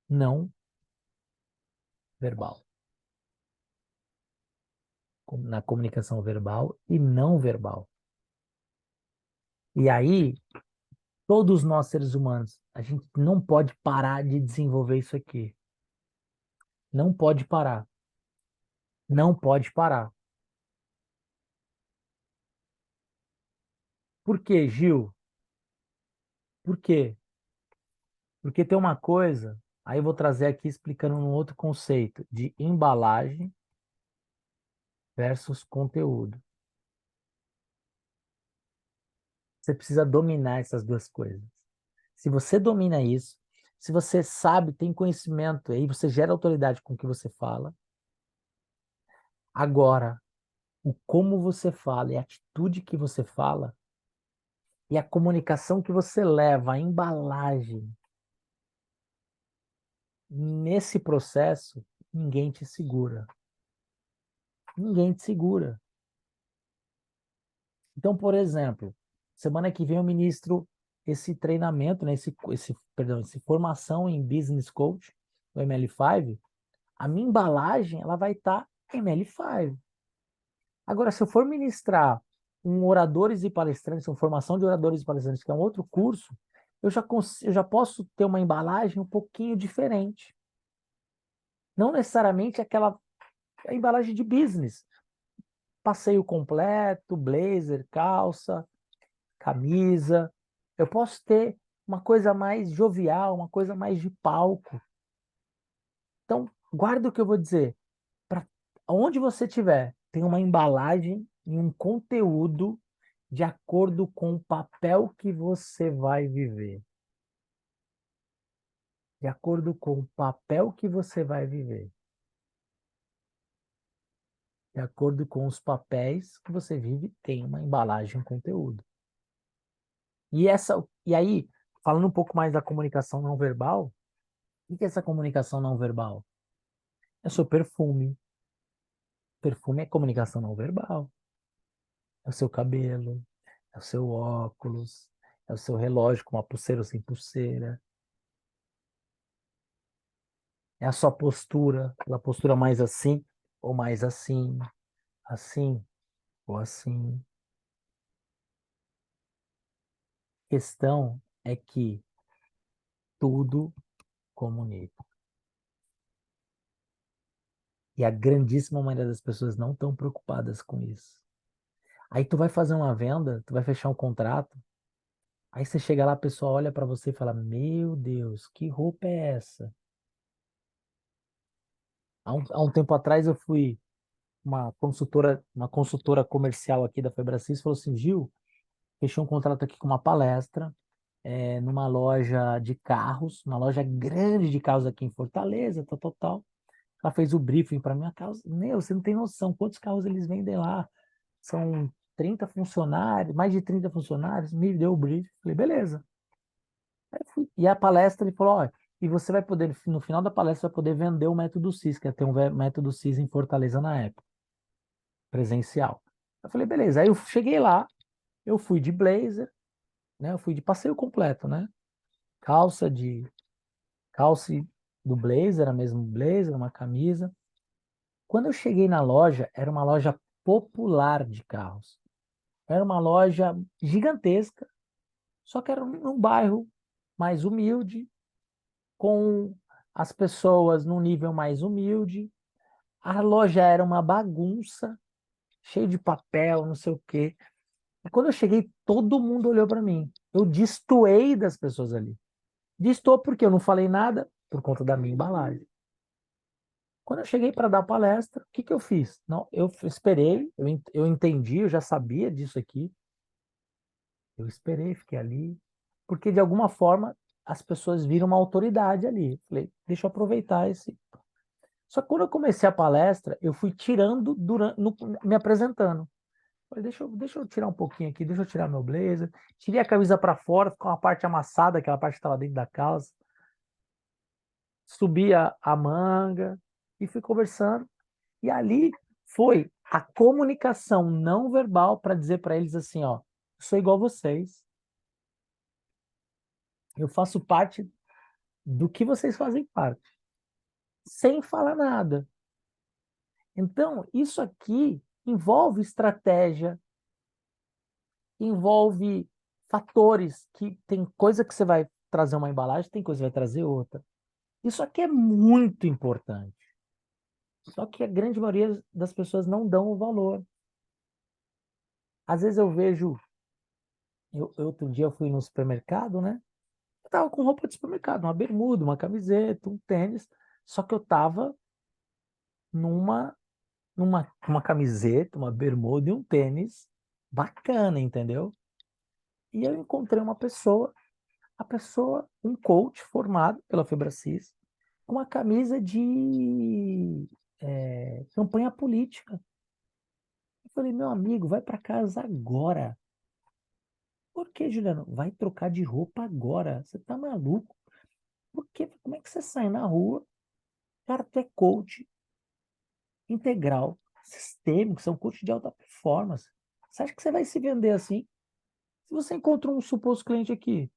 não verbal. Na comunicação verbal e não verbal. E aí, todos nós seres humanos, a gente não pode parar de desenvolver isso aqui. Não pode parar. Não pode parar. Por quê, Gil? Por quê? Porque tem uma coisa, aí eu vou trazer aqui explicando um outro conceito de embalagem versus conteúdo. Você precisa dominar essas duas coisas. Se você domina isso, se você sabe, tem conhecimento, aí você gera autoridade com o que você fala. Agora, o como você fala e a atitude que você fala e a comunicação que você leva, a embalagem nesse processo, ninguém te segura. Ninguém te segura. Então, por exemplo, semana que vem eu ministro esse treinamento, né, perdão, essa formação em Business Coach, o ML5. A minha embalagem ela vai estar ML5. Agora, se eu for ministrar um oradores e palestrantes, uma formação de oradores e palestrantes, que é um outro curso, eu já posso ter uma embalagem um pouquinho diferente. Não necessariamente a embalagem de business. Passeio completo, blazer, calça, camisa. Eu posso ter uma coisa mais jovial, uma coisa mais de palco. Então, guarda o que eu vou dizer. Para onde você estiver, tem uma embalagem e um conteúdo de acordo com o papel que você vai viver. De acordo com o papel que você vai viver. De acordo com os papéis que você vive, tem uma embalagem, um conteúdo. E aí, falando um pouco mais da comunicação não verbal, o que é essa comunicação não verbal? É o seu perfume. Perfume é comunicação não verbal. É o seu cabelo, é o seu óculos, É o seu relógio com uma pulseira ou sem pulseira. É a sua postura, aquela postura mais assim ou mais assim, assim ou assim. A questão é que tudo comunica. E a grandíssima maioria das pessoas não estão preocupadas com isso. Aí tu vai fazer uma venda, tu vai fechar um contrato, aí você chega lá, a pessoa olha para você e fala: Meu Deus, que roupa é essa? Há um tempo atrás eu fui uma consultora comercial aqui da Febracis falou assim: Gil, fechei um contrato aqui com uma palestra numa loja de carros, uma loja grande de carros aqui em Fortaleza, tal, tal, tal. Ela fez o briefing para mim, a causa, meu, você não tem noção quantos carros eles vendem lá. São 30 funcionários, mais de 30 funcionários, me deu o briefing. Falei, beleza. E a palestra, ele falou, ó, e você vai poder, no final da palestra, vai poder vender o método CIS, que ia ter um método CIS em Fortaleza na época, presencial. Eu falei, beleza. Aí eu cheguei lá, eu fui de blazer, né? Eu fui de passeio completo, né? Calça de calça do blazer, era mesmo blazer, uma camisa. Quando eu cheguei na loja, era uma loja popular de carros. Era uma loja gigantesca, só que era num bairro mais humilde, com as pessoas num nível mais humilde. A loja era uma bagunça, cheio de papel, não sei o quê. E quando eu cheguei, todo mundo olhou para mim. Eu destoei das pessoas ali. Destoou porque eu não falei nada por conta da minha embalagem. Quando eu cheguei para dar palestra, o que que eu fiz? Não, eu esperei, eu entendi, eu já sabia disso aqui. Eu esperei, fiquei ali, porque de alguma forma as pessoas viram uma autoridade ali. Falei, deixa eu aproveitar esse. Só que quando eu comecei a palestra, eu fui tirando durante, me apresentando. Falei, deixa eu tirar um pouquinho aqui, deixa eu tirar meu blazer. Tirei a camisa para fora, ficou uma parte amassada, aquela parte que estava dentro da calça. Subi a manga e fui conversando. E ali foi a comunicação não verbal para dizer para eles assim, ó, eu sou igual a vocês, eu faço parte do que vocês fazem parte, sem falar nada. Então, isso aqui envolve estratégia, envolve fatores que tem coisa que você vai trazer uma embalagem, tem coisa que vai trazer outra. Isso aqui é muito importante. Só que a grande maioria das pessoas não dão o valor. Às vezes eu vejo, outro dia eu fui no supermercado, né? Eu tava com roupa de supermercado, uma bermuda, uma camiseta, um tênis, só que eu tava numa uma camiseta, uma bermuda e um tênis bacana, entendeu? E eu encontrei uma pessoa, um coach formado pela Febracis, com uma camisa de campanha política. Eu falei, meu amigo, vai para casa agora. Por que, Juliano? Vai trocar de roupa agora. Você tá maluco? Por quê? Como é que você sai na rua? Cara, tu é coach integral, sistêmico, são coach de alta performance. Você acha que você vai se vender assim? Se você encontra um suposto cliente aqui,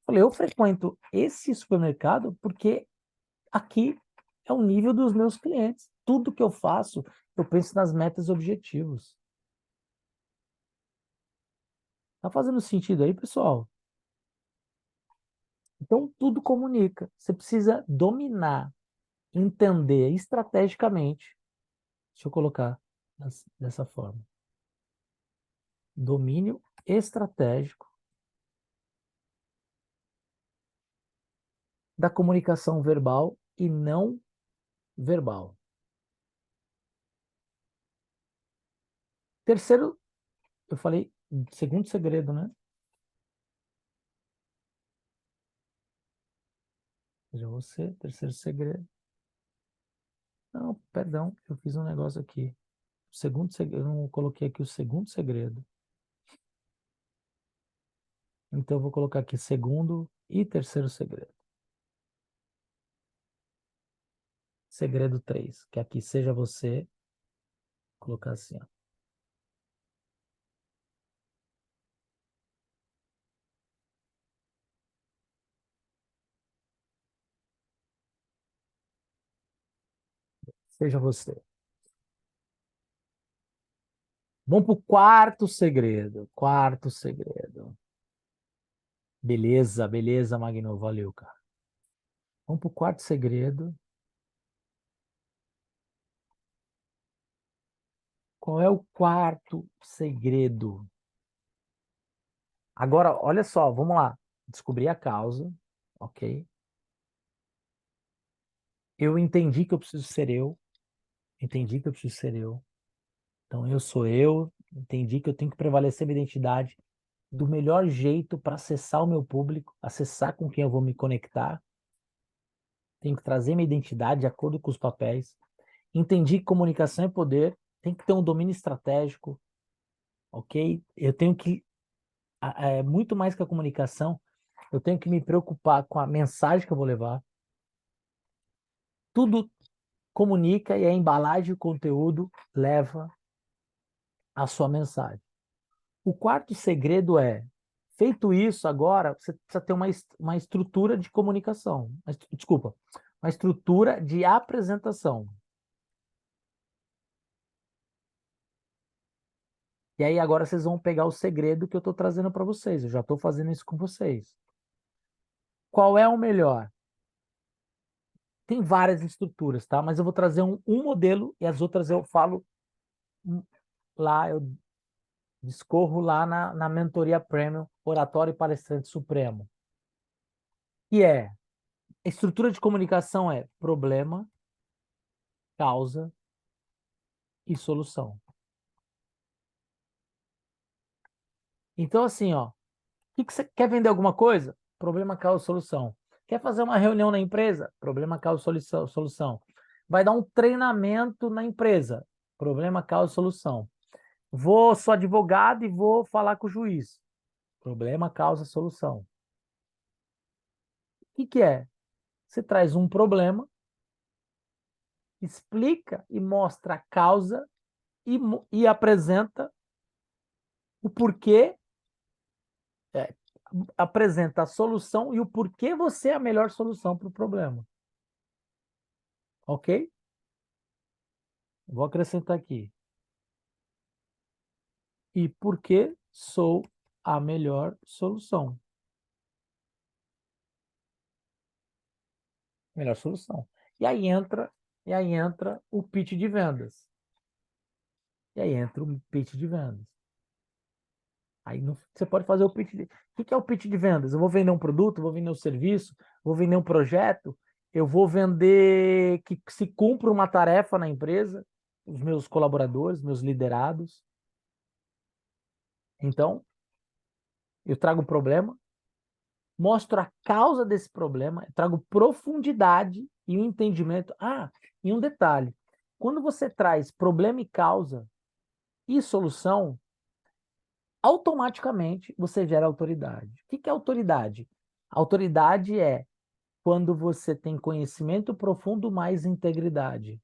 falei, eu frequento esse supermercado porque aqui é o nível dos meus clientes. Tudo que eu faço, eu penso nas metas e objetivos. Tá fazendo sentido aí, pessoal? Então, tudo comunica. Você precisa dominar, entender estrategicamente. Deixa eu colocar dessa forma. Domínio estratégico da comunicação verbal e não verbal. Terceiro, eu falei, segundo segredo, né? Veja você, terceiro segredo. Não, perdão, eu fiz um negócio aqui. O segundo segredo, eu não coloquei aqui o segundo segredo. Então eu vou colocar aqui segundo e terceiro segredo. Segredo 3, que aqui seja você, colocar assim, ó. Seja você. Vamos para o quarto segredo. Quarto segredo. Beleza, beleza, Magno. Valeu, cara. Vamos para o quarto segredo. Qual é o quarto segredo? Agora, olha só, vamos lá. Descobri a causa, ok? Eu entendi que eu preciso ser eu. Entendi que eu preciso ser eu. Então, eu sou eu. Entendi que eu tenho que prevalecer minha identidade do melhor jeito para acessar o meu público, acessar com quem eu vou me conectar. Tenho que trazer minha identidade de acordo com os papéis. Entendi que comunicação é poder. Tem que ter um domínio estratégico, ok? Eu tenho que, muito mais que a comunicação, eu tenho que me preocupar com a mensagem que eu vou levar. Tudo comunica e a embalagem e o conteúdo leva a sua mensagem. O quarto segredo é, feito isso agora, você precisa ter uma estrutura de comunicação. Desculpa, uma estrutura de apresentação. E aí agora vocês vão pegar o segredo que eu estou trazendo para vocês. Eu já estou fazendo isso com vocês. Qual é o melhor? Tem várias estruturas, tá? Mas eu vou trazer um modelo e as outras eu falo lá, eu discorro lá na mentoria Premium, Oratório e Palestrante Supremo. Que é, a estrutura de comunicação é problema, causa e solução. Então, assim, ó, que você quer vender alguma coisa? Problema, causa, solução. Quer fazer uma reunião na empresa? Problema, causa, solução. Vai dar um treinamento na empresa? Problema, causa, solução. Sou advogado e vou falar com o juiz. Problema, causa, solução. O que é? Você traz um problema, explica e mostra a causa e apresenta o porquê, é, apresenta a solução e o porquê você é a melhor solução para o problema. Ok? Vou acrescentar aqui. E por que sou a melhor solução? Melhor solução. E aí entra o pitch de vendas. E aí entra o pitch de vendas. Aí você pode fazer o pitch de... O que é o pitch de vendas? Eu vou vender um produto, vou vender um serviço, vou vender um projeto, eu vou vender que se cumpra uma tarefa na empresa, os meus colaboradores, meus liderados. Então, eu trago o problema, mostro a causa desse problema, trago profundidade e um entendimento. Ah, e um detalhe: quando você traz problema e causa e solução, automaticamente você gera autoridade. O que é autoridade? Autoridade é quando você tem conhecimento profundo mais integridade.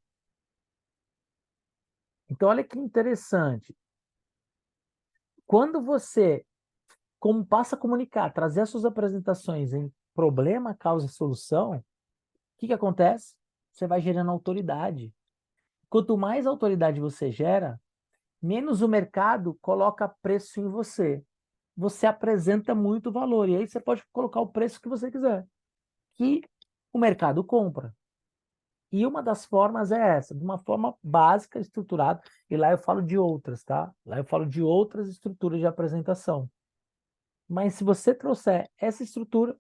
Então, olha que interessante. Quando você como passa a comunicar, trazer as suas apresentações em problema, causa e solução, o que acontece? Você vai gerando autoridade. Quanto mais autoridade você gera, menos o mercado coloca preço em você. Você apresenta muito valor. E aí você pode colocar o preço que você quiser, que o mercado compra. E uma das formas é essa, de uma forma básica, estruturada. E lá eu falo de outras, tá? Lá eu falo de outras estruturas de apresentação. Mas se você trouxer essa estrutura,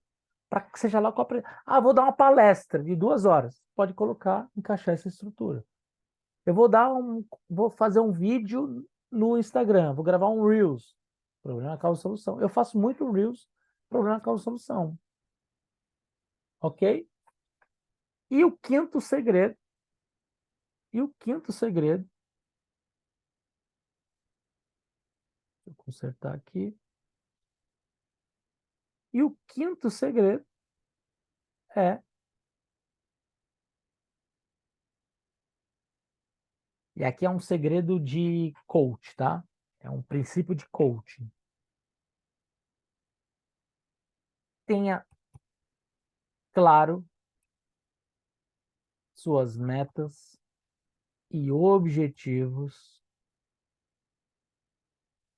para que seja lá com a... vou dar uma palestra de 2 horas. Pode colocar, encaixar essa estrutura. Vou fazer um vídeo no Instagram, vou gravar um Reels. Problema, causa, solução. Eu faço muito Reels, problema, causa, solução. Ok? E o quinto segredo, deixa eu consertar aqui. E o quinto segredo é, e aqui é um segredo de coach, tá? É um princípio de coaching. Tenha claro suas metas, e objetivos,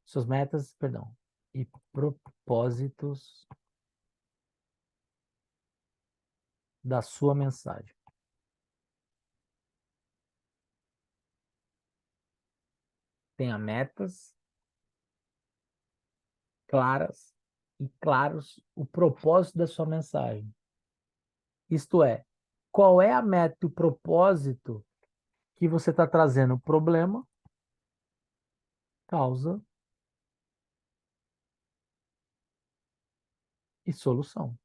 suas metas, perdão, e propósitos da sua mensagem. Tenha metas claras e claros o propósito da sua mensagem. Isto é, qual é a meta e o propósito que você está trazendo? Problema, causa e solução.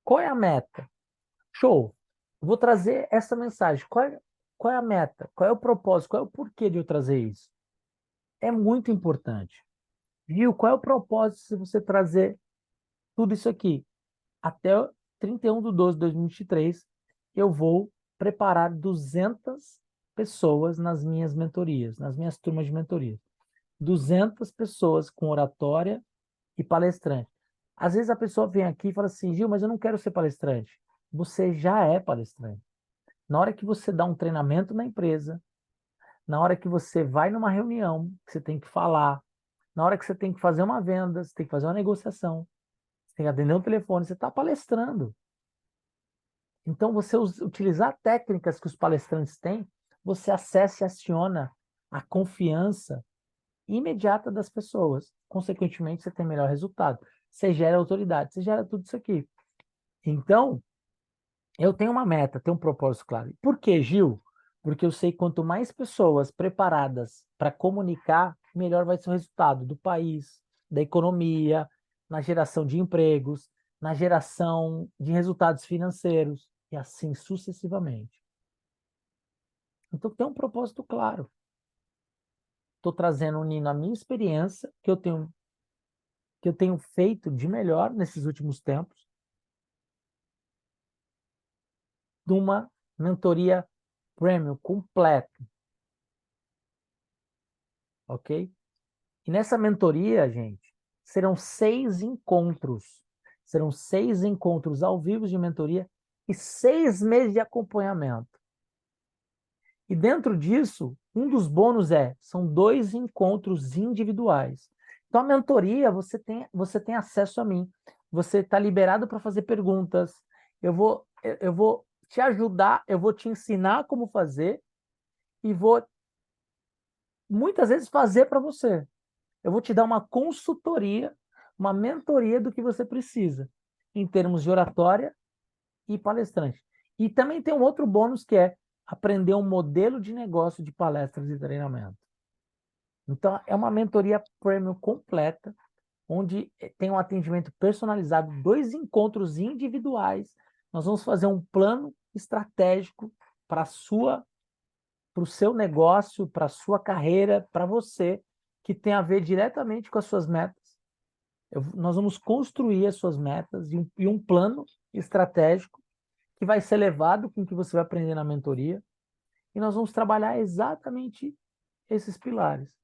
Qual é a meta? Show! Eu vou trazer essa mensagem. Qual é a meta? Qual é o propósito? Qual é o porquê de eu trazer isso? É muito importante. Viu? Qual é o propósito se você trazer tudo isso aqui? Até 31/12/2023, eu vou preparar 200 pessoas nas minhas mentorias, nas minhas turmas de mentoria. 200 pessoas com oratória e palestrante. Às vezes a pessoa vem aqui e fala assim, Gil, mas eu não quero ser palestrante. Você já é palestrante. Na hora que você dá um treinamento na empresa, na hora que você vai numa reunião, que você tem que falar, na hora que você tem que fazer uma venda, você tem que fazer uma negociação, você tem que atender um telefone, você está palestrando. Então, você utilizar técnicas que os palestrantes têm, você acessa e aciona a confiança imediata das pessoas. Consequentemente, você tem melhor resultado. Você gera autoridade, você gera tudo isso aqui. Então, eu tenho uma meta, tenho um propósito claro. Por quê, Gil? Porque eu sei que quanto mais pessoas preparadas para comunicar, melhor vai ser o resultado do país, da economia, na geração de empregos, na geração de resultados financeiros e assim sucessivamente. Então tem um propósito claro. Estou trazendo, unindo a minha experiência que eu tenho feito de melhor nesses últimos tempos, de uma mentoria premium completa, ok? E nessa mentoria, gente, serão 6 encontros. Serão 6 encontros ao vivo de mentoria e 6 meses de acompanhamento. E dentro disso, um dos bônus são 2 encontros individuais. Então, a mentoria, você tem acesso a mim. Você está liberado para fazer perguntas. Eu vou te ajudar, eu vou te ensinar como fazer e vou, muitas vezes, fazer para você. Eu vou te dar uma consultoria, uma mentoria do que você precisa, em termos de oratória e palestrante. E também tem um outro bônus que é aprender um modelo de negócio de palestras e treinamento. Então, é uma mentoria premium completa, onde tem um atendimento personalizado, 2 encontros individuais. Nós vamos fazer um plano estratégico para o seu negócio, para a sua carreira, para você, que tem a ver diretamente com as suas metas. Nós vamos construir as suas metas e um plano estratégico que vai ser levado com o que você vai aprender na mentoria. E nós vamos trabalhar exatamente esses pilares.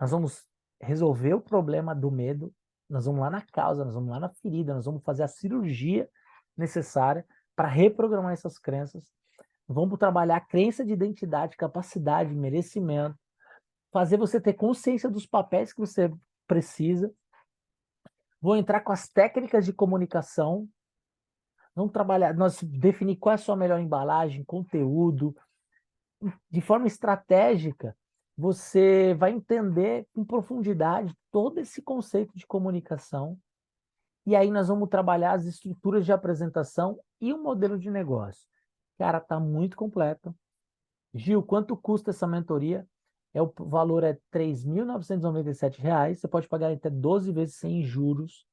Nós vamos resolver o problema do medo, nós vamos lá na causa, nós vamos lá na ferida, nós vamos fazer a cirurgia necessária para reprogramar essas crenças. Vamos trabalhar a crença de identidade, capacidade, merecimento, fazer você ter consciência dos papéis que você precisa. Vou entrar com as técnicas de comunicação. Vamos trabalhar, nós definir qual é a sua melhor embalagem, conteúdo, de forma estratégica. Você vai entender com profundidade todo esse conceito de comunicação. E aí nós vamos trabalhar as estruturas de apresentação e o modelo de negócio. Cara, tá muito completo. Gil, quanto custa essa mentoria? O valor é R$ 3.997. Você pode pagar até 12 vezes sem juros,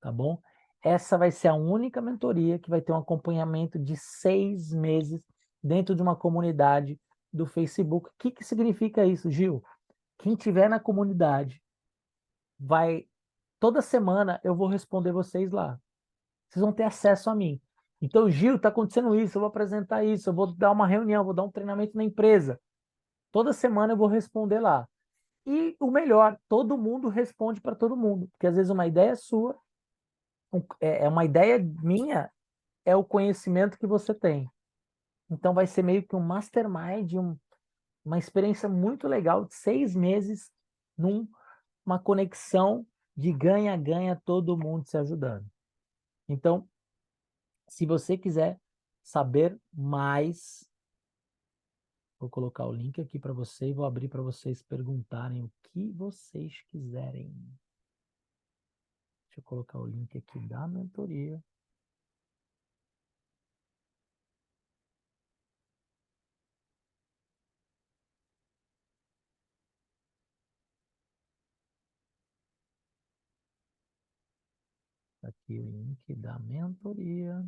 tá bom? Essa vai ser a única mentoria que vai ter um acompanhamento de 6 meses dentro de uma comunidade do Facebook. O que significa isso, Gil? Quem tiver na comunidade vai, toda semana eu vou responder vocês lá. Vocês vão ter acesso a mim. Então, Gil, está acontecendo isso, eu vou apresentar isso, eu vou dar uma reunião, vou dar um treinamento na empresa. Toda semana eu vou responder lá. E o melhor, todo mundo responde para todo mundo, porque às vezes uma ideia sua, é uma ideia minha, é o conhecimento que você tem. Então vai ser meio que um mastermind, uma experiência muito legal de 6 meses numa conexão de ganha-ganha, todo mundo se ajudando. Então, se você quiser saber mais, vou colocar o link aqui para você e vou abrir para vocês perguntarem o que vocês quiserem. Deixa eu colocar o link aqui da mentoria. Aqui o link da mentoria.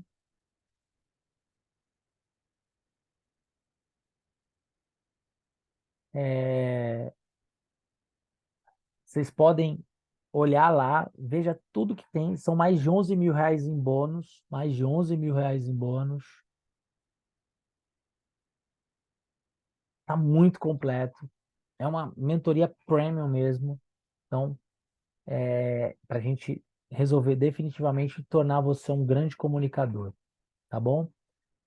Vocês podem olhar lá, veja tudo que tem. São mais de 11 mil reais em bônus. Mais de 11 mil reais em bônus. Tá muito completo. É uma mentoria premium mesmo. Então, para a gente resolver definitivamente tornar você um grande comunicador, tá bom?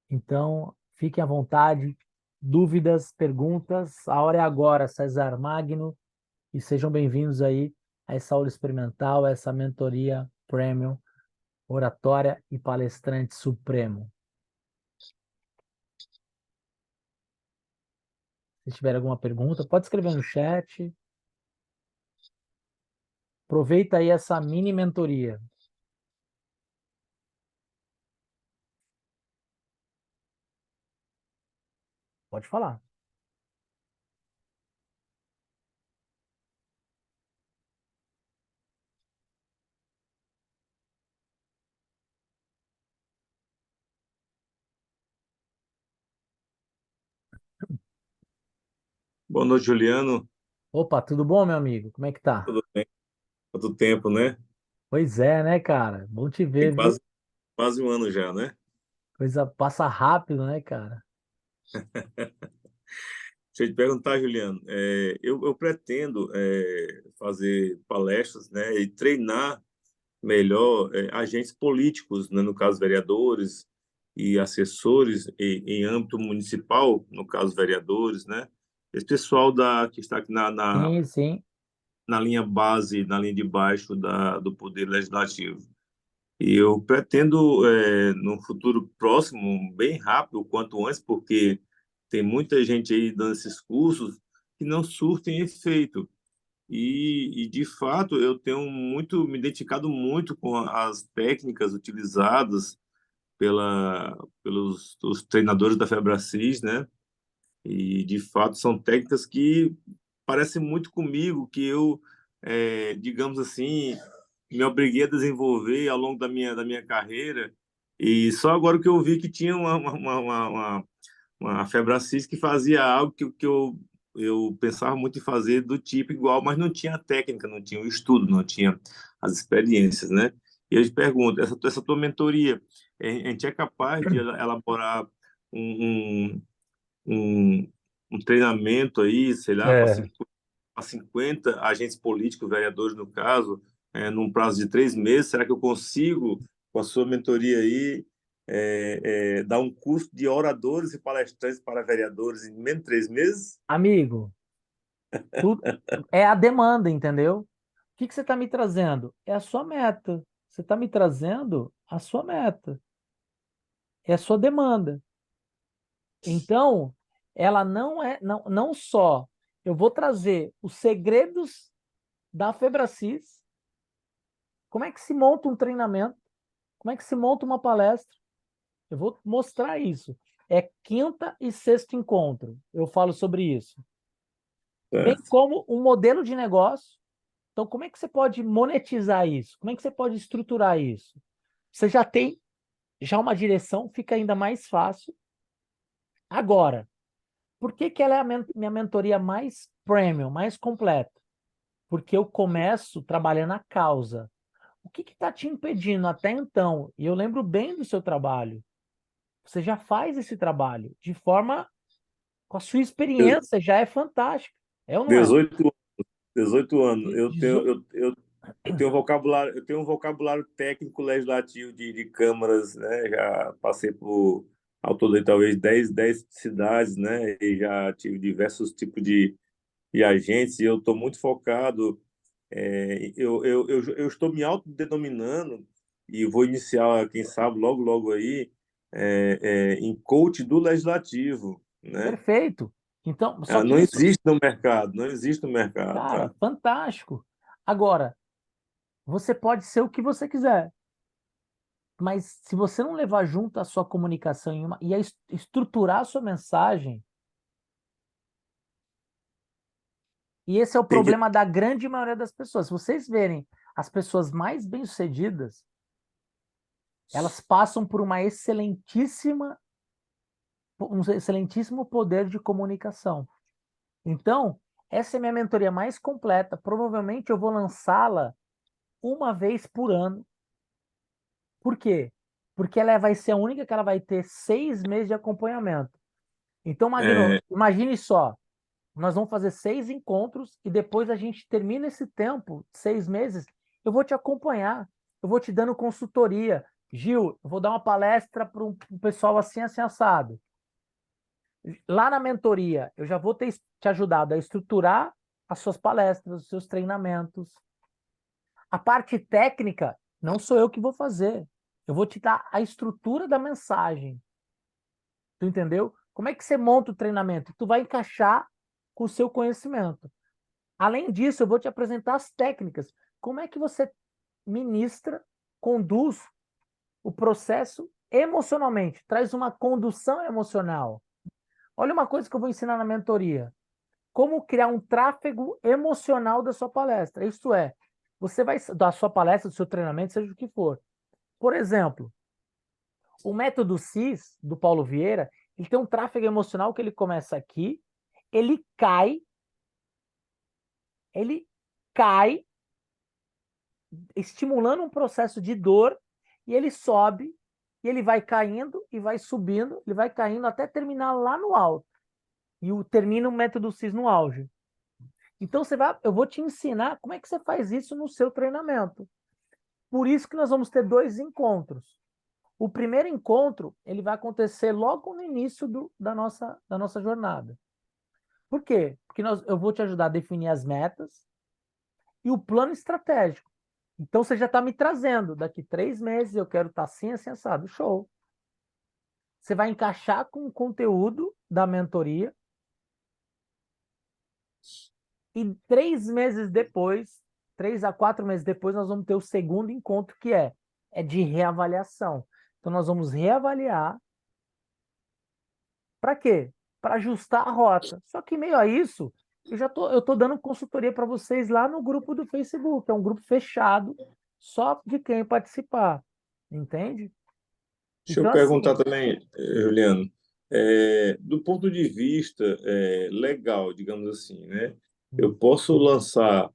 Então, fiquem à vontade. Dúvidas, perguntas, a hora é agora, César Magno, e sejam bem-vindos aí a essa aula experimental, a essa mentoria premium, oratória e palestrante supremo. Se tiver alguma pergunta, pode escrever no chat. Aproveita aí essa mini mentoria. Pode falar. Boa noite, Juliano. Opa, tudo bom, meu amigo? Como é que tá? Tudo bem? Quanto tempo, né? Pois é, né, cara? Bom te Tem ver, viu? quase um ano já, né? Coisa passa rápido, né, cara? Deixa eu te perguntar, Juliano. Eu pretendo fazer palestras, né, e treinar melhor agentes políticos, né, no caso vereadores e assessores em âmbito municipal, no caso vereadores, né? Esse pessoal que está aqui Sim, sim. na linha base, na linha de baixo do poder legislativo. E eu pretendo, no futuro próximo, bem rápido, o quanto antes, porque tem muita gente aí dando esses cursos que não surtem efeito. De fato, eu tenho me identificado muito com as técnicas utilizadas pelos os treinadores da Febracis, né? E, de fato, são técnicas que parecem muito comigo, que eu, digamos assim, me obriguei a desenvolver ao longo da minha carreira. E só agora que eu vi que tinha uma Febracis que fazia algo que eu pensava muito em fazer do tipo igual, mas não tinha a técnica, não tinha o estudo, não tinha as experiências, né? E eu te pergunto, essa tua mentoria, a gente é capaz de elaborar um, um, um treinamento aí, sei lá, para É. 50 agentes políticos, vereadores no caso, num prazo de 3 meses? Será que eu consigo, com a sua mentoria aí, dar um curso de oradores e palestrantes para vereadores em menos de 3 meses? Amigo, tu, é a demanda, entendeu? O que que você está me trazendo? É a sua meta. Você está me trazendo a sua meta. É a sua demanda. Então, ela não é, não só eu vou trazer os segredos da Febracis, como é que se monta um treinamento, como é que se monta uma palestra. Eu vou mostrar isso. É quinta e sexto encontro. Eu falo sobre isso. Bem Certo. como um modelo de negócio. Então, como é que você pode monetizar isso? Como é que você pode estruturar isso? Você já tem já uma direção, fica ainda mais fácil. Agora, por que que ela é a minha mentoria mais premium, mais completa? Porque eu começo trabalhando a causa. O que está te impedindo até então? E eu lembro bem do seu trabalho. Você já faz esse trabalho de forma, com a sua experiência, já é fantástico. É ou não é? 18, 18 anos. De- dezo- Eu tenho um vocabulário, técnico legislativo de câmaras, né? Já passei por ao todo aí, talvez dez cidades, né? E já tive diversos tipos de agentes, e eu estou muito focado. Eu estou me autodenominando e vou iniciar, quem sabe, logo, logo aí, em coach do legislativo, né? Perfeito. Então, só que Não isso, existe no mercado, não existe no mercado, cara, tá? fantástico. Agora, você pode ser o que você quiser, mas se você não levar junto a sua comunicação e estruturar a sua mensagem, e esse é o Tem que, problema da grande maioria das pessoas. Se vocês verem as pessoas mais bem-sucedidas, elas passam por um excelentíssimo poder de comunicação. Então, essa é a minha mentoria mais completa. Provavelmente eu vou lançá-la uma vez por ano. Por quê? Porque ela vai ser a única que ela vai ter 6 meses de acompanhamento. Então, Magno, é, imagine só, nós vamos fazer 6 encontros e depois a gente termina esse tempo, 6 meses, eu vou te acompanhar, eu vou te dando consultoria. Gil, eu vou dar uma palestra para um pessoal assim, assim, assado. Lá na mentoria, eu já vou ter te ajudado a estruturar as suas palestras, os seus treinamentos. A parte técnica, não sou eu que vou fazer. Eu vou te dar a estrutura da mensagem. Tu entendeu? Como é que você monta o treinamento? Tu vai encaixar com o seu conhecimento. Além disso, eu vou te apresentar as técnicas. Como é que você ministra, conduz o processo emocionalmente, traz uma condução emocional. Olha uma coisa que eu vou ensinar na mentoria. Como criar um tráfego emocional da sua palestra. Isto é, você vai da sua palestra, do seu treinamento, seja o que for. Por exemplo, o método CIS do Paulo Vieira, ele tem um tráfego emocional que ele começa aqui, ele cai, ele cai, estimulando um processo de dor, e ele sobe, e ele vai caindo e vai subindo, ele vai caindo até terminar lá no alto. E termina o método CIS no auge. Então eu vou te ensinar como é que você faz isso no seu treinamento. Por isso que nós vamos ter 2 encontros. O primeiro encontro, ele vai acontecer logo no início da nossa jornada. Por quê? Porque eu vou te ajudar a definir as metas e o plano estratégico. Então você já está me trazendo. Daqui 3 meses eu quero estar assim, assim, assado. Show. Você vai encaixar com o conteúdo da mentoria e 3 meses depois, 3 a 4 meses depois, nós vamos ter o segundo encontro, que é de reavaliação. Então nós vamos reavaliar. Para quê? Para ajustar a rota. Só que meio a isso, eu tô dando consultoria para vocês lá no grupo do Facebook, é um grupo fechado, só de quem participar, entende? Deixa eu Então, perguntar assim, também, Juliano, do ponto de vista legal, digamos assim, né? Eu posso lançar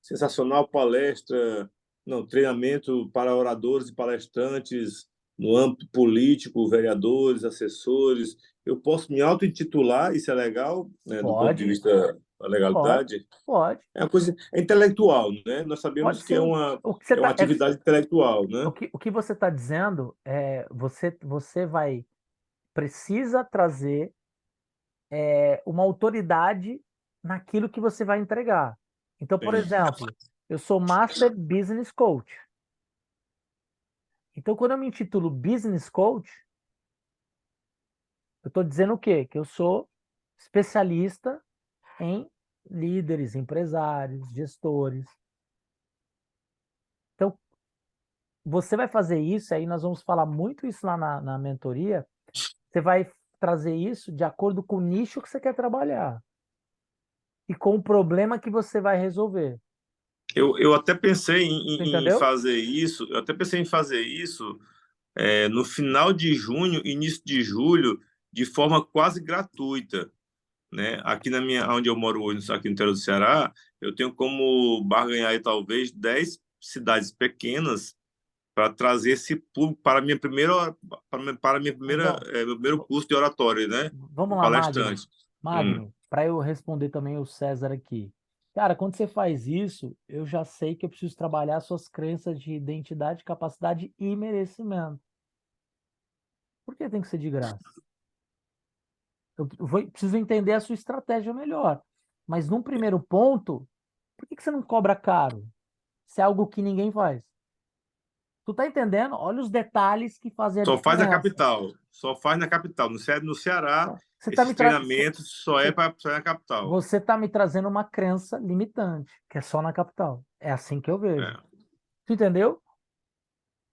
sensacional palestra, não, treinamento para oradores e palestrantes no âmbito político, vereadores, assessores. Eu posso me auto-intitular, isso é legal, né, do ponto de pode, vista da pode, legalidade? pode, É uma coisa intelectual, né? Nós pode sabemos que sim. O que você é uma tá, atividade intelectual, né? o que você está dizendo é você precisa trazer uma autoridade naquilo que você vai entregar. Então, por Sim. exemplo, eu sou Master Business Coach. Então, quando eu me intitulo Business Coach, eu estou dizendo o quê? Que eu sou especialista em líderes, empresários, gestores. Então, você vai fazer isso, aí nós vamos falar muito isso lá na mentoria. Você vai trazer isso de acordo com o nicho que você quer trabalhar e com o problema que você vai resolver. Eu até pensei Você em entendeu? fazer isso, eu até pensei em fazer isso no final de junho, início de julho, de forma quase gratuita, né? Aqui onde eu moro hoje, aqui no interior do Ceará, eu tenho como barganhar aí, talvez 10 cidades pequenas para trazer esse público para a minha primeira, para a minha primeira, Então, meu primeiro curso de oratória, né? vamos De lá, Magno. palestrante. Hum. Magno, para eu responder também o César aqui. Cara, quando você faz isso, eu já sei que eu preciso trabalhar suas crenças de identidade, capacidade e merecimento. Por que tem que ser de graça? Preciso entender a sua estratégia melhor. Mas num primeiro ponto, por que você não cobra caro? Se é algo que ninguém faz. Tu tá entendendo? Olha os detalhes que fazem a Só faz na diferença. capital. Só faz na capital. No Ceará, Você tá esses me tra... treinamentos só é para na capital. Você tá me trazendo uma crença limitante, que é só na capital. É assim que eu vejo. É, Tu entendeu?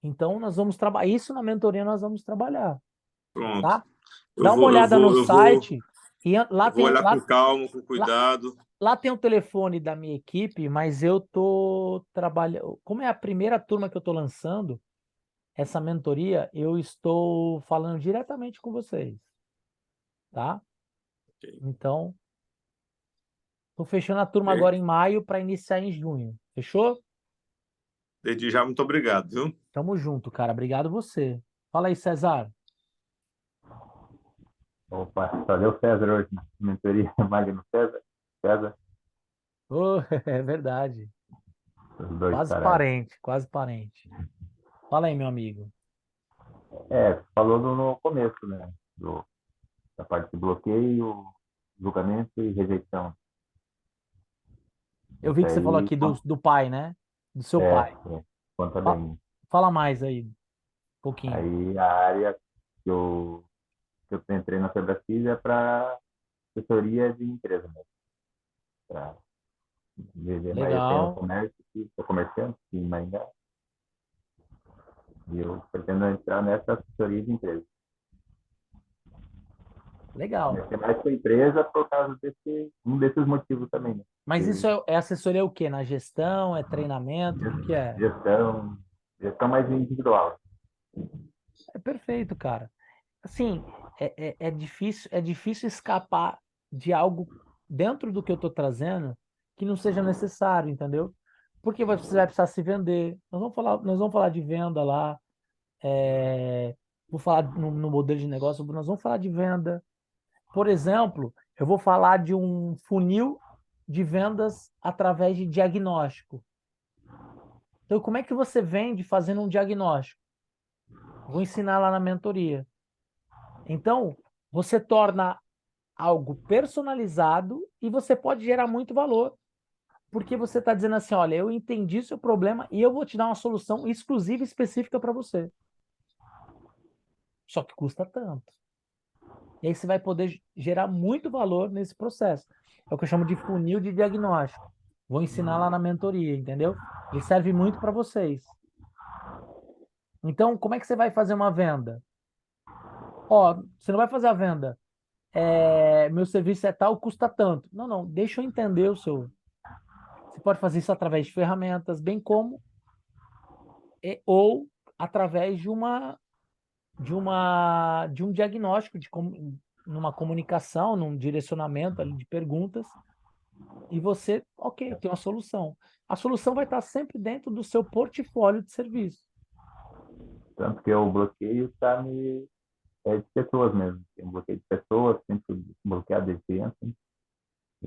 Então nós vamos trabalhar. Isso na mentoria nós vamos trabalhar, pronto. tá? Dá uma olhada no site e Eu vou olhar com calma, com lá, cuidado. lá tem o telefone da minha equipe, mas eu tô trabalhando. Como é a primeira turma que eu tô lançando, essa mentoria, eu estou falando diretamente com vocês, tá? Então, estou fechando a turma Ok? agora em maio para iniciar em junho. Fechou? Desde já, muito obrigado, viu? Tamo junto, cara. Obrigado você. Fala aí, César. Opa, fazer o César hoje na mentoria Magno César. César, Ô, é verdade. os dois Quase parados. parente, quase parente. Fala aí, meu amigo. Falou no começo, né? Da parte de bloqueio, julgamento e rejeição. Eu Isso vi que você falou aí aqui do pai, né? Do seu pai. conta Fa- bem. Fala mais aí, um pouquinho. Aí a área que eu entrei na Febracis é para assessoria de empresa mesmo. Pra viver, mas eu tenho um Legal, comércio aqui, sou comerciante aqui em Maringá, e eu pretendo entrar nessa assessoria de empresa. legal. Mexer mais com a empresa por causa um desses motivos também, né? Mas isso Porque é assessoria o quê? Na gestão? É treinamento? O que que é? gestão, gestão mais individual. É perfeito, cara. Assim, é difícil escapar de algo dentro do que eu estou trazendo que não seja necessário, entendeu? Porque você vai precisar se vender. Nós vamos falar de venda lá. Vou falar no modelo de negócio, nós vamos falar de venda. Por exemplo, eu vou falar de um funil de vendas através de diagnóstico. Então, como é que você vende fazendo um diagnóstico? Vou ensinar lá na mentoria. Então, você torna algo personalizado e você pode gerar muito valor, porque você está dizendo assim, olha, eu entendi seu problema e eu vou te dar uma solução exclusiva e específica para você. Só que custa tanto. E aí você vai poder gerar muito valor nesse processo. É o que eu chamo de funil de diagnóstico. Vou ensinar lá na mentoria, entendeu? Ele serve muito para vocês. Então, como é que você vai fazer uma venda? Ó, você não vai fazer a venda. Meu serviço é tal, custa tanto. Não, não, deixa eu entender o seu. Você pode fazer isso através de ferramentas, bem como ou através de um diagnóstico, numa comunicação, num direcionamento ali de perguntas, e você, ok, tem uma solução. A solução vai estar sempre dentro do seu portfólio de serviço. Tanto que o bloqueio é de pessoas mesmo. Tem um bloqueio de pessoas, sempre bloqueado de criança.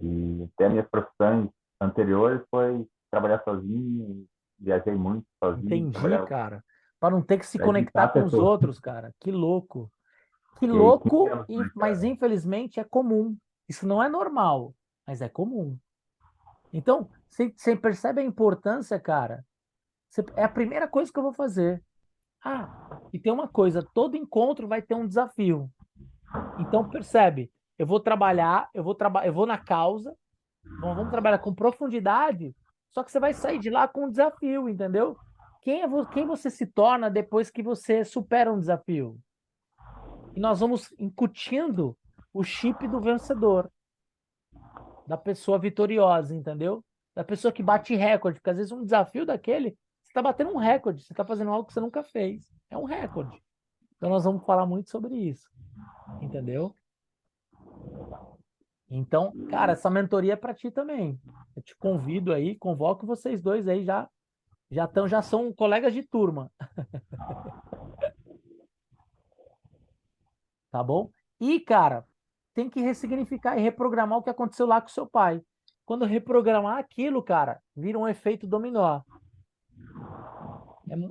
E até minhas profissões anteriores foi trabalhar sozinho, viajei muito sozinho, Entendi, trabalhava cara. Para não ter que se para conectar editar com os pessoas. outros, cara. Que louco. Que Fiquei 15 louco, anos no mas mercado. infelizmente é comum. Isso não é normal, mas é comum. Então, você percebe a importância, cara? É a primeira coisa que eu vou fazer. Ah, e tem uma coisa, todo encontro vai ter um desafio. Então, percebe, eu vou na causa, vamos trabalhar com profundidade, só que você vai sair de lá com um desafio, entendeu? Quem você se torna depois que você supera um desafio? E nós vamos incutindo o chip do vencedor, da pessoa vitoriosa, entendeu? Da pessoa que bate recorde, porque às vezes um desafio daquele, você está batendo um recorde, você está fazendo algo que você nunca fez. É um recorde. Então nós vamos falar muito sobre isso, entendeu? Então, cara, essa mentoria é para ti também. Eu te convido aí, convoco vocês dois aí já são colegas de turma, tá bom? E, cara, tem que ressignificar e reprogramar o que aconteceu lá com seu pai. Quando reprogramar aquilo, cara, vira um efeito dominó.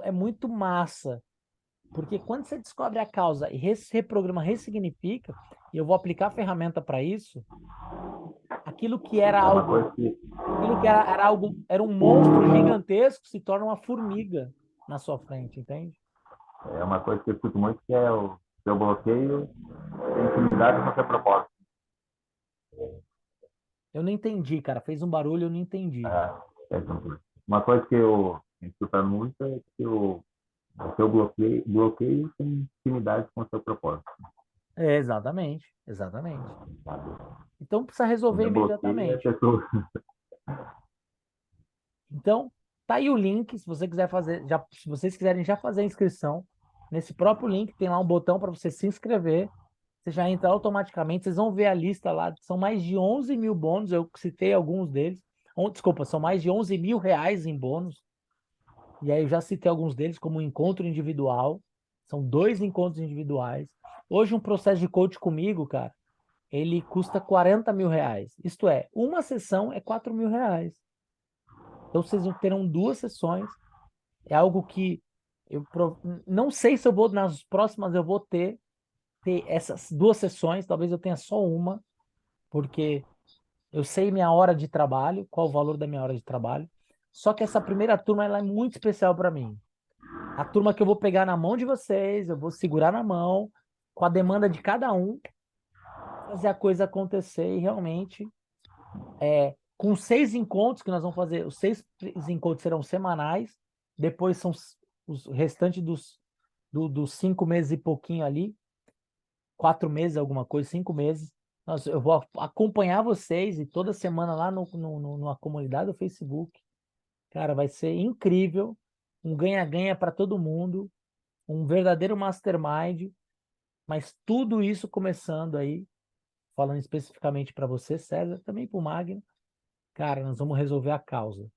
É muito massa. Porque quando você descobre a causa e reprograma, ressignifica, e eu vou aplicar a ferramenta para isso, aquilo que era É uma algo, coisa que aquilo que era algo, era um monstro gigantesco, se torna uma formiga na sua frente, entende? é uma coisa que eu escuto muito, que é o seu bloqueio tem intimidade com o seu propósito. Eu não entendi, cara. Fez um barulho, eu não entendi. Uma coisa que eu escuto muito é que o seu bloqueio tem intimidade com o seu propósito. É, exatamente, exatamente. Sabe? Então precisa O resolver meu bloqueio é a imediatamente. pessoa. Então, tá aí o link, se você quiser fazer, já, se vocês quiserem já fazer a inscrição, nesse próprio link tem lá um botão para você se inscrever. Você já entra automaticamente, vocês vão ver a lista lá, são mais de 11 mil bônus, eu citei alguns deles. Desculpa, são mais de 11 mil reais em bônus. E aí eu já citei alguns deles, como um encontro individual. São 2 encontros individuais. Hoje um processo de coach comigo, cara, ele custa 40 mil reais. Isto é, uma sessão é 4 mil reais. Então vocês terão 2 sessões. É algo que não sei se eu vou, nas próximas eu vou ter essas 2 sessões, talvez eu tenha só uma, porque eu sei minha hora de trabalho, qual o valor da minha hora de trabalho. Só que essa primeira turma ela é muito especial para mim. A turma que eu vou pegar na mão de vocês, eu vou segurar na mão, com a demanda de cada um, fazer a coisa acontecer e realmente, com 6 encontros que nós vamos fazer, os 6 encontros serão semanais, depois são os restantes dos 5 meses e pouquinho ali, 4 meses, alguma coisa, 5 meses. Eu vou acompanhar vocês e toda semana lá numa comunidade do Facebook. Cara, vai ser incrível, um ganha-ganha para todo mundo, um verdadeiro mastermind, mas tudo isso começando aí, falando especificamente para você, César, também para o Magno. Cara, nós vamos resolver a causa.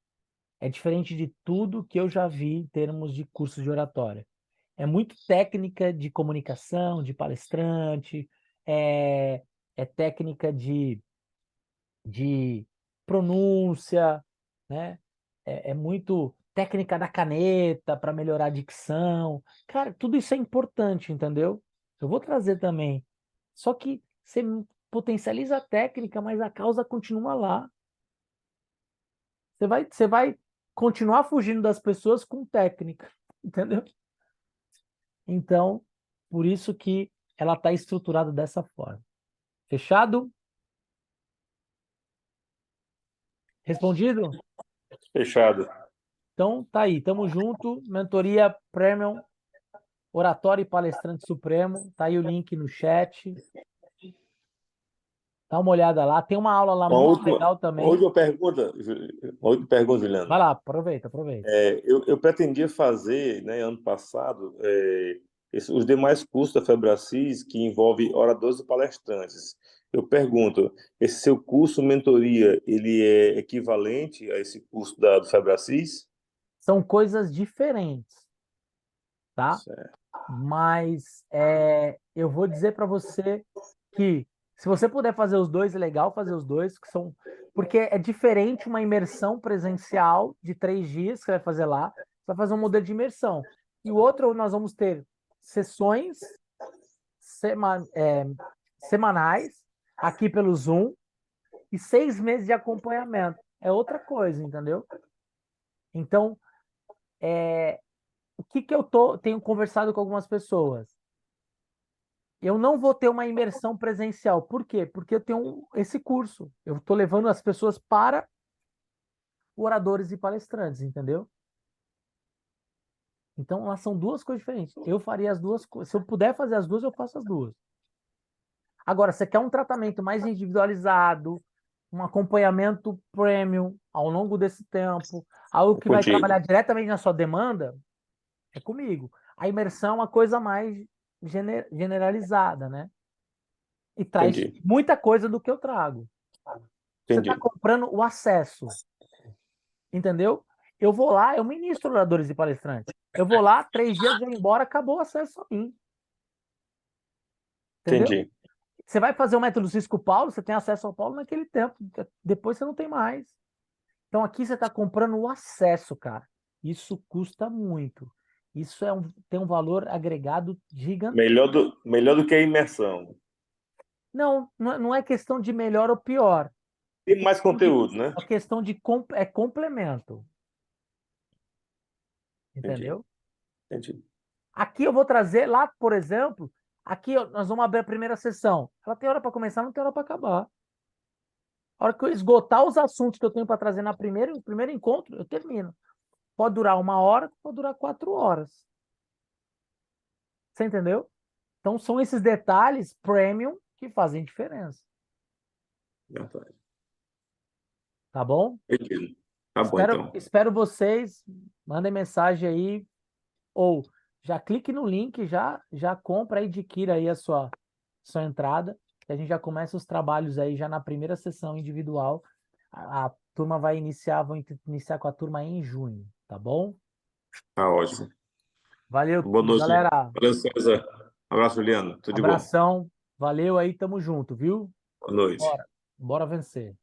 É diferente de tudo que eu já vi em termos de cursos de oratória. É muito técnica de comunicação, de palestrante, é, é técnica de pronúncia, né? É muito técnica da caneta para melhorar a dicção. Cara, tudo isso é importante, entendeu? Eu vou trazer também. Só que você potencializa a técnica, mas a causa continua lá. Você vai continuar fugindo das pessoas com técnica, entendeu? Então, por isso que ela está estruturada dessa forma. Fechado? Respondido? Fechado. Então, tá aí. Tamo junto. Mentoria Premium, Oratório e Palestrante Supremo. Tá aí o link no chat. Dá uma olhada lá. Tem uma aula lá Uma muito última, legal uma também. última pergunta, uma última pergunta, Juliano. Vai lá, aproveita, aproveita. Eu pretendia fazer, né, ano passado, os demais cursos da Febracis que envolvem oradores e palestrantes. Eu pergunto, esse seu curso mentoria, ele é equivalente a esse curso do Febracis? São coisas diferentes, tá? Certo. Mas eu vou dizer para você que se você puder fazer os dois, é legal fazer os dois, que são porque é diferente uma imersão presencial de 3 dias que você vai fazer lá, você vai fazer um modelo de imersão. E o outro, nós vamos ter sessões semanais aqui pelo Zoom e 6 meses de acompanhamento. É outra coisa, entendeu? Então, o que eu tenho conversado com algumas pessoas? Eu não vou ter uma imersão presencial. Por quê? Porque eu tenho esse curso. Eu estou levando as pessoas para oradores e palestrantes, entendeu? Então, elas são 2 coisas diferentes. Eu faria as 2 coisas. Se eu puder fazer as 2, eu faço as 2. Agora, você quer um tratamento mais individualizado, um acompanhamento premium ao longo desse tempo, algo que vai Contigo. trabalhar diretamente na sua demanda, é comigo. A imersão é uma coisa mais generalizada, né? E traz Entendi. muita coisa do que eu trago. Você está Entendi. comprando o acesso, entendeu? Eu vou lá, eu ministro oradores e palestrantes. Eu vou lá, 3 dias, vou embora, acabou o acesso a mim. Entendeu? Entendi. Você vai fazer o método Cisco Paulo, você tem acesso ao Paulo naquele tempo. Depois você não tem mais. Então aqui você está comprando o acesso, cara. Isso custa muito. Isso tem um valor agregado gigante. Melhor do que a imersão. Não é questão de melhor ou pior. Tem mais conteúdo, né? É questão de complemento. Entendi, Entendeu? entendi. Aqui eu vou trazer, lá, por exemplo, aqui nós vamos abrir a primeira sessão. Ela tem hora para começar, não tem hora para acabar. A hora que eu esgotar os assuntos que eu tenho para trazer no primeiro encontro, eu termino. Pode durar 1 hora, pode durar 4 horas. Você entendeu? Então são esses detalhes premium que fazem diferença. Verdade. Tá bom? Entendi. Tá bom, Espero, então. espero vocês. Mandem mensagem aí. Ou já clique no link, já compra e adquira aí a sua entrada. Que a gente já começa os trabalhos aí já na primeira sessão individual. A turma vão iniciar com a turma em junho, tá bom? Tá ótimo. Valeu, Boa noite. galera. Valeu, César. Abraço, Juliano. Tudo de bom. Abração. Valeu aí, tamo junto, viu? Boa noite. Bora vencer.